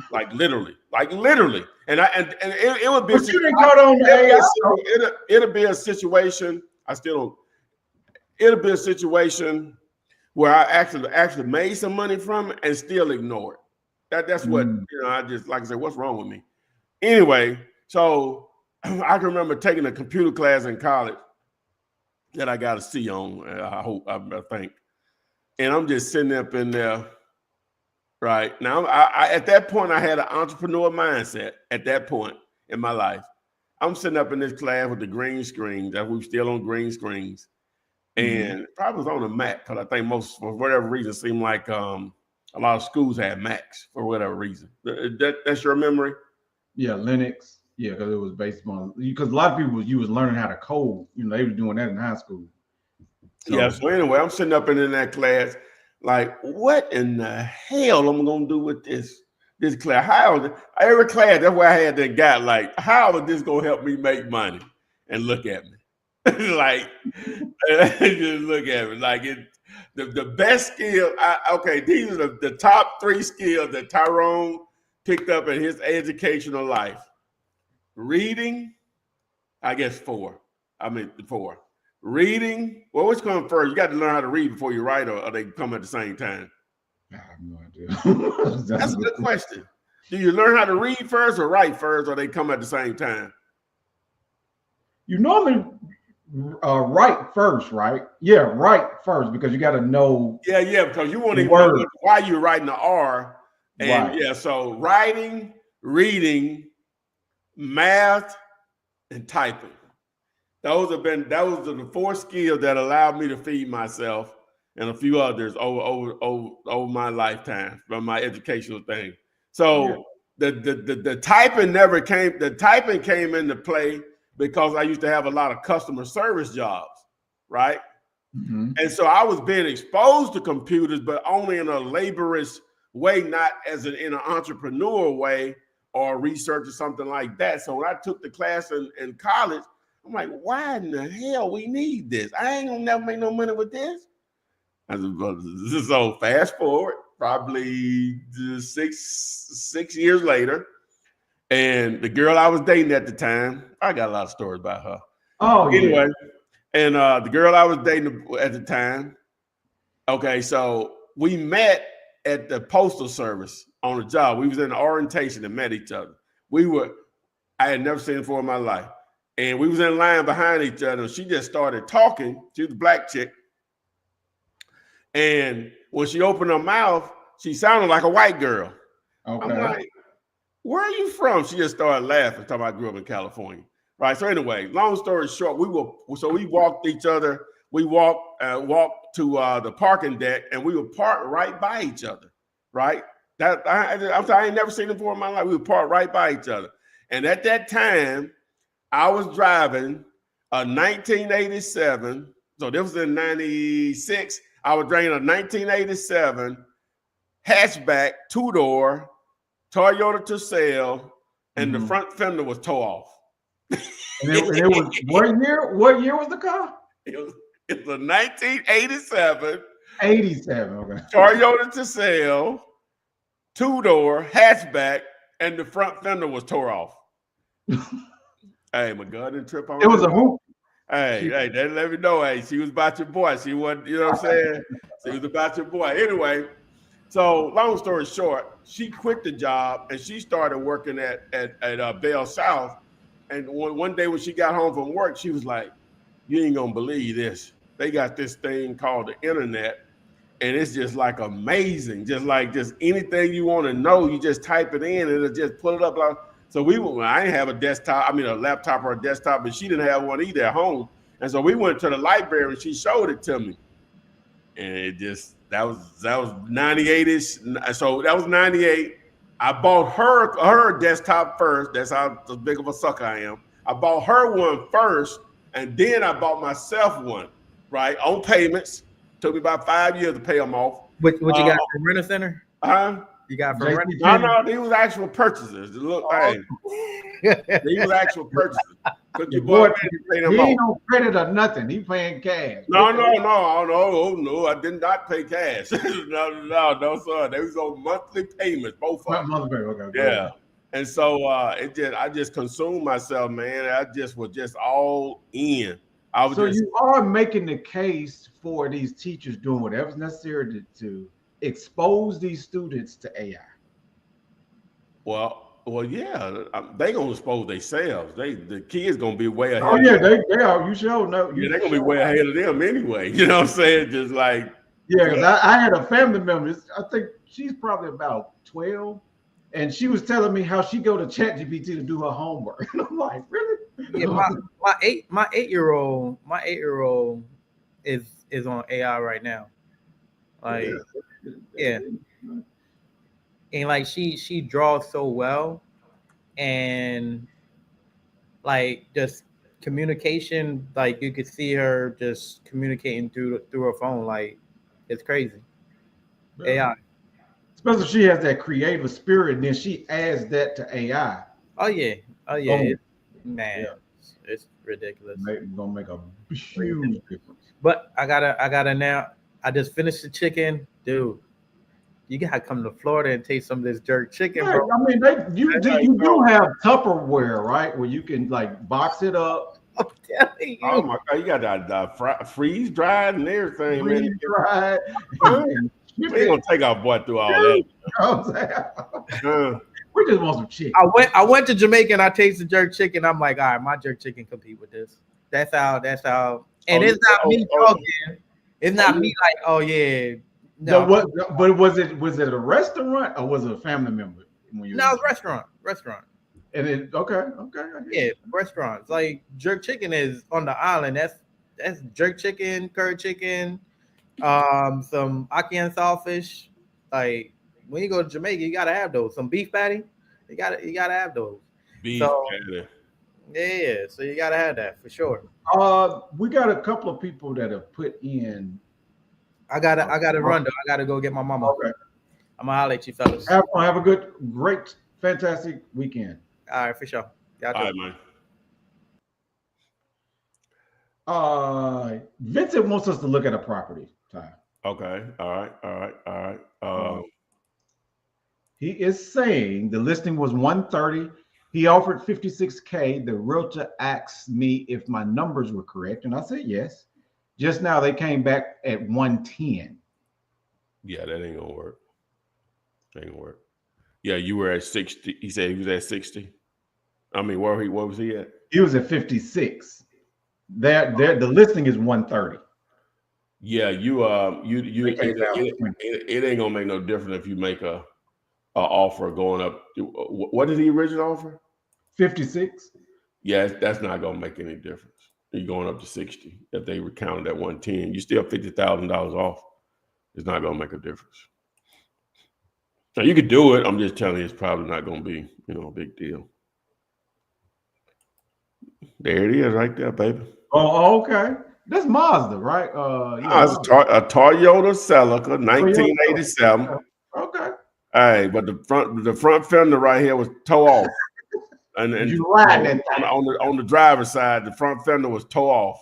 Like literally. And it would be. But you didn't caught on the AI. It'll be a situation. I still don't. It'll be a situation where I actually made some money from it and still ignore it. That's what I just like I said. What's wrong with me? Anyway, so I can remember taking a computer class in college that I got a C on. I think, and I'm just sitting up in there. Right now, I at that point I had an entrepreneur mindset. At that point in my life, I'm sitting up in this class with the green screen. That we still on green screens, and probably was on a Mac because I think most for whatever reason seemed like a lot of schools had Macs for whatever reason. That's your memory? Yeah, Linux. Yeah, because it was based on because a lot of people you was learning how to code. You know, they were doing that in high school. So anyway, I'm sitting up in that class. Like, what in the hell am I gonna do with this class? How every class, that's where I had that guy, like, how is this gonna help me make money? And look at me. Like, just look at me. Like the best skill, these are the top 3 skills that Tyrone picked up in his educational life. Reading, I guess 4. 4. Reading, well, which comes first? You got to learn how to read before you write, or they come at the same time? I have no idea. That's a good question. Do you learn how to read first or write first, or they come at the same time? You normally write first, right? Yeah, write first because you got to know. Yeah, because you want to know why you're writing the R. And right. So writing, reading, math, and typing. Those are the 4 skills that allowed me to feed myself and a few others over my lifetime from my educational thing. So the typing never came. The typing came into play because I used to have a lot of customer service jobs, right? Mm-hmm. And so I was being exposed to computers, but only in a laborious way, not as in an entrepreneur way or research or something like that. So when I took the class in college, I'm like, why in the hell we need this? I ain't gonna never make no money with this. So fast forward, probably 6 years later, and the girl I was dating at the time, I got a lot of stories about her. Oh, anyway, and the girl I was dating at the time, okay, so we met at the postal service on a job. We was in orientation and met each other. I had never seen her before in my life. And we was in line behind each other, and she just started talking. She was a black chick. And when she opened her mouth, she sounded like a white girl. Okay. I'm like, where are you from? She just started laughing, talking about I grew up in California. Right. So anyway, long story short, we walked each other. We walked to the parking deck, and we were parked right by each other. Right. I ain't never seen them before in my life. We were parked right by each other. And at that time, I was driving a 1987. So this was in 96. I was driving a 1987 hatchback 2-door Toyota Tercel, and the front fender was tore off. And it was what year? What year was the car? It was a 1987. 87. Okay. Toyota Tercel, 2-door hatchback, and the front fender was tore off. Hey, my God didn't trip on. It was a hoop. Hey, they let me know. Hey, she was about your boy. She wasn't, you know what I'm saying? She was about your boy. Anyway, so long story short, she quit the job and she started working at Bell South. And one day when she got home from work, she was like, "You ain't gonna believe this. They got this thing called the internet, and it's just like amazing. Just anything you want to know, you just type it in and it'll just pull it up." So I didn't have a laptop or a desktop, but she didn't have one either at home. And so we went to the library and she showed it to me. And that was 98-ish. So that was 98. I bought her desktop first. That's how big of a sucker I am. I bought her one first, and then I bought myself one, right? On payments. Took me about 5 years to pay them off. What you got from Rent a Center? You got from No, these was actual purchases. Look, hey, these was actual purchases. Could Your you boy, go ahead and pay them he off? ain't on credit or nothing. He paying cash. No, I did not pay cash. No, sir. They was on monthly payments, both of them. Mother, okay, go Yeah. ahead. And so I just consumed myself, man. I just was just all in. I was So just you are making the case for these teachers doing whatever's necessary to expose these students to AI. well, yeah. They gonna expose themselves. The kids gonna be way ahead. Oh yeah, they are. You sure know. Yeah, they're gonna be way ahead of them anyway. You know what I'm saying? Just like Yeah, because I had a family member. I think she's probably about 12, and she was telling me how she go to ChatGPT to do her homework. And I'm like, really? Yeah, my 8-year-old is on AI right now. Like, yeah. And like she draws so well, and like just communication, like you could see her just communicating through her phone, like it's crazy. AI. Especially if she has that creative spirit, and then she adds that to AI. Oh yeah. Man, it's ridiculous. Gonna make a huge difference. But I gotta now. I just finished the chicken, dude. You gotta come to Florida and taste some of this jerk chicken, Yeah, bro. I mean, you do have Tupperware, right? Where you can like box it up, I'm telling you. oh my god, you got that freeze dried and everything, man. freeze dried. We ain't gonna take our boy through all that. You know what I'm saying? Uh, We just want some chicken. I went to Jamaica and I tasted jerk chicken. I'm like, all right, my jerk chicken compete with this. That's how. And it's not me talking. It's not me like, oh yeah. No, But was it a restaurant or was it a family member? When you no, it's restaurant. And it okay. Yeah, restaurants. Like jerk chicken is on the island. That's jerk chicken, curry chicken, some ackee and saltfish. Like when you go to Jamaica, you gotta have those. Some beef patty, you gotta have those. beef So- patty. Yeah, so you gotta have that for sure. We got a couple of people that have put in. I gotta run though. I gotta go get my mama. Okay. I'm gonna holler at you fellas. Have a good, great, fantastic weekend. All right, for sure. Y'all All too. right, man. Vincent wants us to look at a property. Time. Okay. All right. He is saying the listing was 130. He offered 56K. The realtor asked me if my numbers were correct, and I said yes. Just now they came back at 110. Yeah, that ain't gonna work. Ain't gonna work. Yeah, you were at 60. He said he was at 60. I mean, where was he at? He was at 56. The listing is 130. Yeah, It it ain't gonna make no difference if you make a offer going up. What did he originally offer? 56. Yeah, that's not gonna make any difference. You're going up to 60. If they were counted at 110, you still $50,000 off. It's not gonna make a difference. Now you could do it. I'm just telling you, it's probably not gonna be, a big deal. There it is, right there, baby. Oh, okay. That's Mazda, right? It's a Toyota Celica, 1987. Okay. Hey, but the front fender right here was toe off, and You riding that thing. on the driver's side, the front fender was toe off.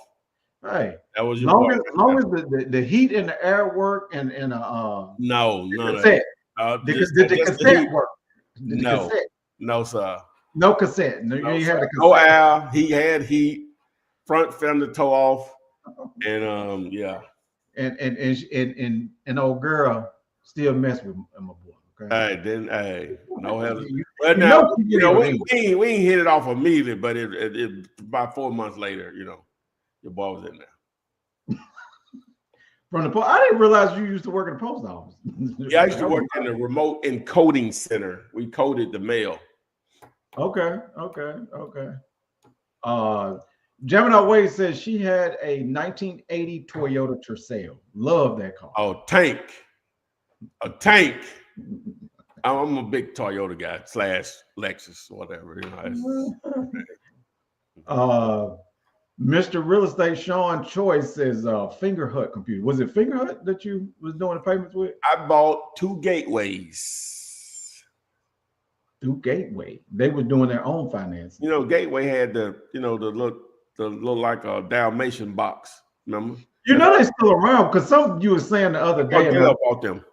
Hey, That was your long boy. as the heat and the air work and No, none of cassette. that. The cassette work. No. Cassette. No, sir. No cassette. No, No, you sir. had a cassette. No air. He had heat. Front fender toe off, and yeah. And old girl still mess with my boy. Okay. No hell. You Well, know now she did it we anyway. ain't hit it off immediately, but it about 4 months later, your boy was in there. From the post, I didn't realize you used to work at the post office. Yeah, I used to work in the remote encoding center. We coded the mail. Okay. Gemini Wade says she had a 1980 Toyota Tercel. Love that car. Oh, a tank. I'm a big Toyota guy / Lexus, whatever. Mr. Real Estate Sean Choi says Fingerhut computer. Was it Fingerhut that you was doing the payments with? I bought 2 gateways. through Gateway. They were doing their own financing. You know, Gateway had the look like a Dalmatian box. Remember? You know they're still around because some you were saying the other day. Dale bought them.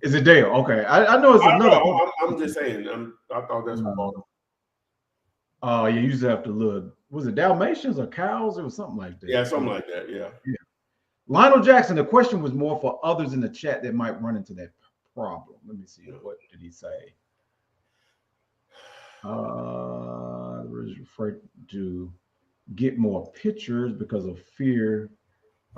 Is it Dale? Okay, I know it's another. I'm just saying. I thought that's what. Oh, you usually have to look. Was it Dalmatians or cows or something like that? Yeah, something like that. Yeah. Lionel Jackson. The question was more for others in the chat that might run into that problem. Let me see. What did he say? Was afraid to get more pictures because of fear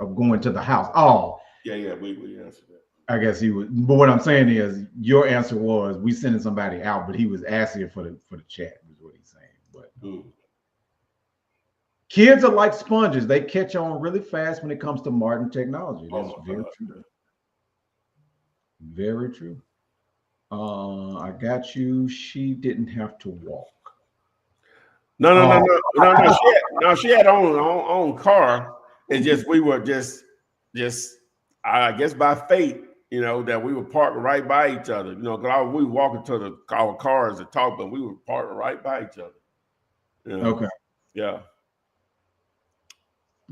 of going to the house. Oh, yeah, we answered that. I guess he was, but what I'm saying is your answer was we sending somebody out, but he was asking for the chat, is what he's saying. But kids are like sponges; they catch on really fast when it comes to modern technology. That's very true. Very true. I got you. She didn't have to walk. No. She had her own car. It's just we were just I guess by fate, you know, that we were parked right by each other. You know, because we were walking to our cars to talk, but we were parked right by each other. You know? Okay. Yeah.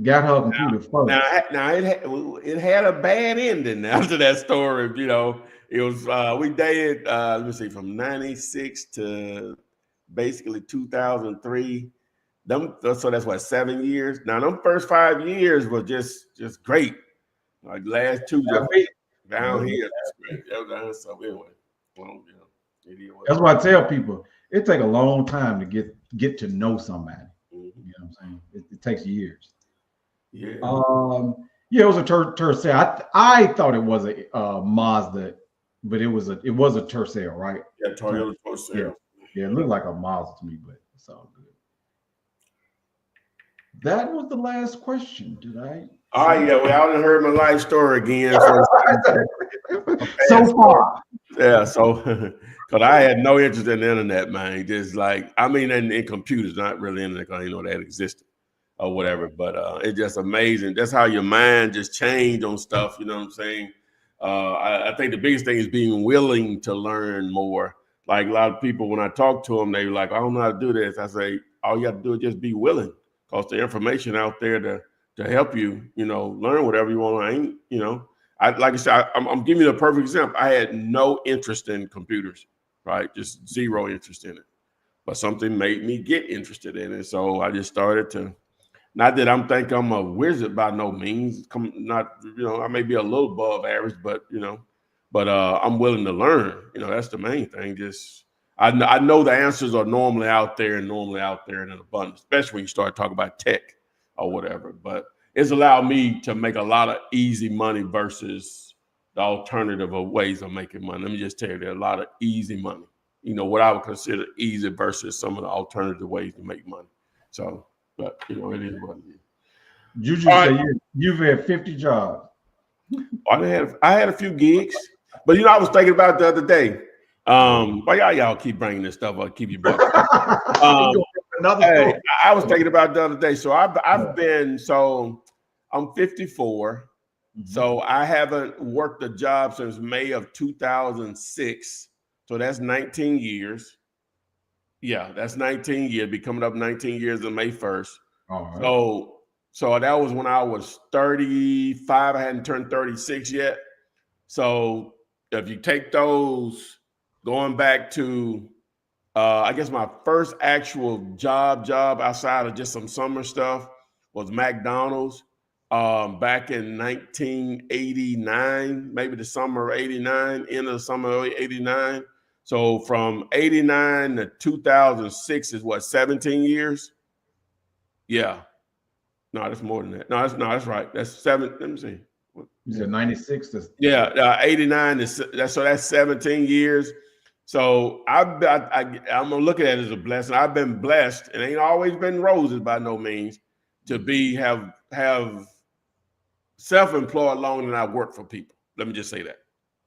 Got her computer first. Now it had a bad ending after that story. You know, it was we dated let me see, from 96 to basically 2003. So that's what, 7 years. Now them first 5 years were just great. Like last 2 years down here, that's great. So anyway, that's why I tell people it takes a long time to get to know somebody. You know what I'm saying? It takes years. Yeah. It was a Tercel. I thought it was a Mazda, but it was a Tercel, right? Yeah, Toyota Tercel. Yeah, it looked like a Mazda to me, but it's all good. That was the last question. Did I? Oh yeah, well, I done heard my life story again. So far. Yeah, so because I had no interest in the internet, man. Just like, I mean, in computers, not really internet, because I didn't know that existed or whatever. But it's just amazing. That's how your mind just changed on stuff. You know what I'm saying? I think the biggest thing is being willing to learn more. Like a lot of people, when I talk to them, they were like, I don't know how to do this. I say, all you have to do is just be willing, because the information out there to help you, you know, learn whatever you want to learn. You know, like I said, I'm giving you a perfect example. I had no interest in computers, right? Just zero interest in it. But something made me get interested in it. So I just started to, not that I'm a wizard by no means. I may be a little above average, but I'm willing to learn. You know, that's the main thing. Just I know the answers are normally out there and in abundance, especially when you start talking about tech or whatever. But it's allowed me to make a lot of easy money versus the alternative of ways of making money. Let me just tell you, there's a lot of easy money. You know, what I would consider easy versus some of the alternative ways to make money. So, but it is what it is. You just say you've had 50 jobs. I had a few gigs, but I was thinking about the other day. Why y'all keep bringing this stuff up? Keep you buck. I was thinking about the other day. So I'm 54. Mm-hmm. So I haven't worked a job since May of 2006. So that's 19 years. Yeah, that's 19 years. Be coming up 19 years on May 1st. All right. So that was when I was 35. I hadn't turned 36 yet. So if you take those, going back to, I guess my first actual job outside of just some summer stuff was McDonald's back in 1989, maybe the summer of 89, end of the summer of 89. So from 89 to 2006 is what, 17 years? Yeah. No, that's more than that. No, that's right. That's 7. Let me see. You said 96. 89 is that's 17 years. So I'm gonna look at it as a blessing. I've been blessed, and ain't always been roses by no means, to have self-employed longer than I worked for people. Let me just say that.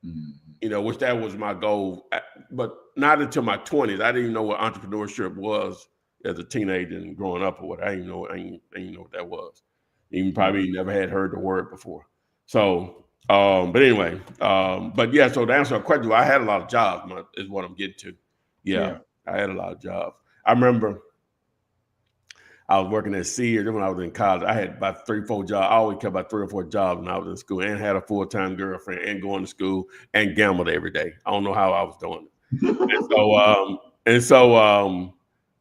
Mm-hmm. Which that was my goal, but not until my 20s. I didn't even know what entrepreneurship was as a teenager and growing up or what. I didn't know what that was. Even probably never had heard the word before. So, but anyway, but yeah. So to answer your question, I had a lot of jobs, is what I'm getting to. Yeah, I had a lot of jobs. I remember I was working at Sears when I was in college. I had about 3 or 4 jobs. I always kept about 3 or 4 jobs when I was in school, and had a full-time girlfriend, and going to school, and gambled every day. I don't know how I was doing it.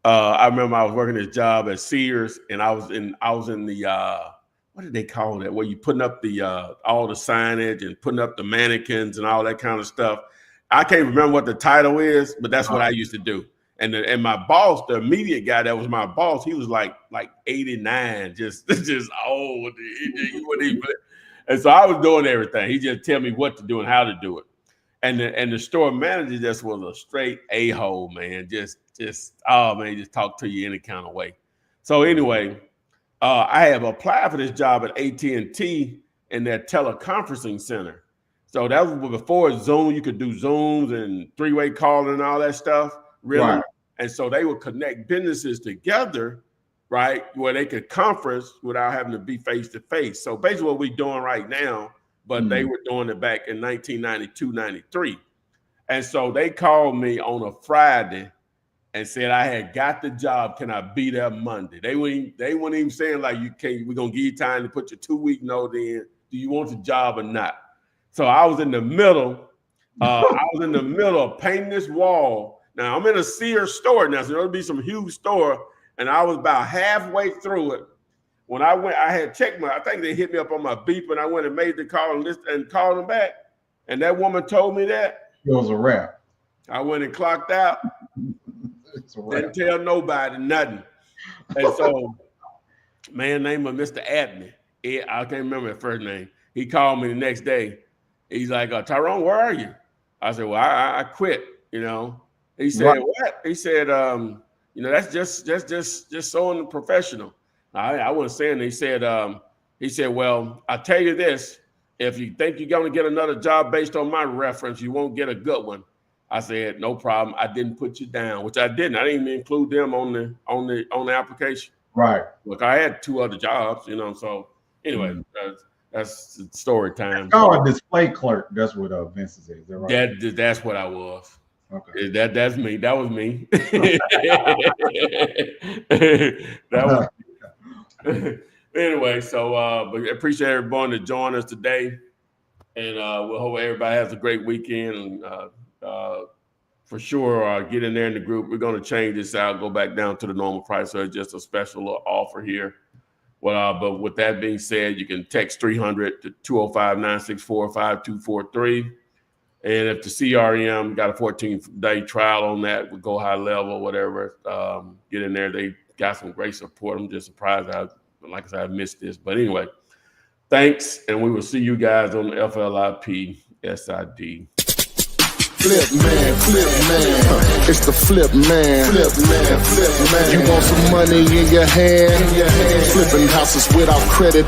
I remember I was working this job at Sears, and I was in the what did they call that? Where you putting up the all the signage and putting up the mannequins and all that kind of stuff. I can't remember what the title is, but that's what I used to do. And my boss, the immediate guy that was my boss, he was like 89, just old. He wouldn't even, and so I was doing everything. He just tell me what to do and how to do it. And the store manager just was a straight a-hole, man. Just talk to you any kind of way. So anyway, I have applied for this job at AT&T in their teleconferencing center. So that was before Zoom. You could do Zooms and 3-way calling and all that stuff. Really. Right. And so they would connect businesses together, right, where they could conference without having to be face to face. So basically what we're doing right now, but they were doing it back in 1992, 93. And so they called me on a Friday and said I had got the job. Can I be there Monday? They weren't even saying like, you can't, we're going to give you time to put your 2-week note in. Do you want the job or not? So I was in the middle. Of painting this wall. Now I'm in a Sears store now, so there'll be some huge store, and I was about halfway through it when I went. I had checked I think they hit me up on my beep, and I went and made the call and called them back. And that woman told me that it was a wrap. I went and clocked out. Didn't tell nobody nothing. And so, man, name was Mr. Abney. I can't remember his first name. He called me the next day. He's like, Tyrone, where are you? I said, well, I quit, you know. He said, right. What? He said, that's just so unprofessional. I wasn't saying that. He said, well, I'll tell you this. If you think you're going to get another job based on my reference, you won't get a good one. I said, no problem. I didn't put you down, which I didn't. I didn't even include them on the application. Right. Look, I had 2 other jobs, you know. So anyway, that's story time. Oh, a display clerk. That's what Vince is. Is that right? That's what I was. Okay. That's me. That was me. That was anyway. So, but appreciate everyone to join us today, and we'll hope everybody has a great weekend. And for sure, get in there in the group. We're going to change this out, go back down to the normal price. So it's just a special little offer here. Well, but with that being said, you can text 300 to 205-964-5243. And if the CRM got a 14-day trial on that, we go high level, whatever, get in there. They got some great support. I'm just surprised. Like I said, I missed this. But anyway, thanks. And we will see you guys on the FLIP SID. Flip man, it's the flip man. You want some money in your hand? Flipping houses without credit.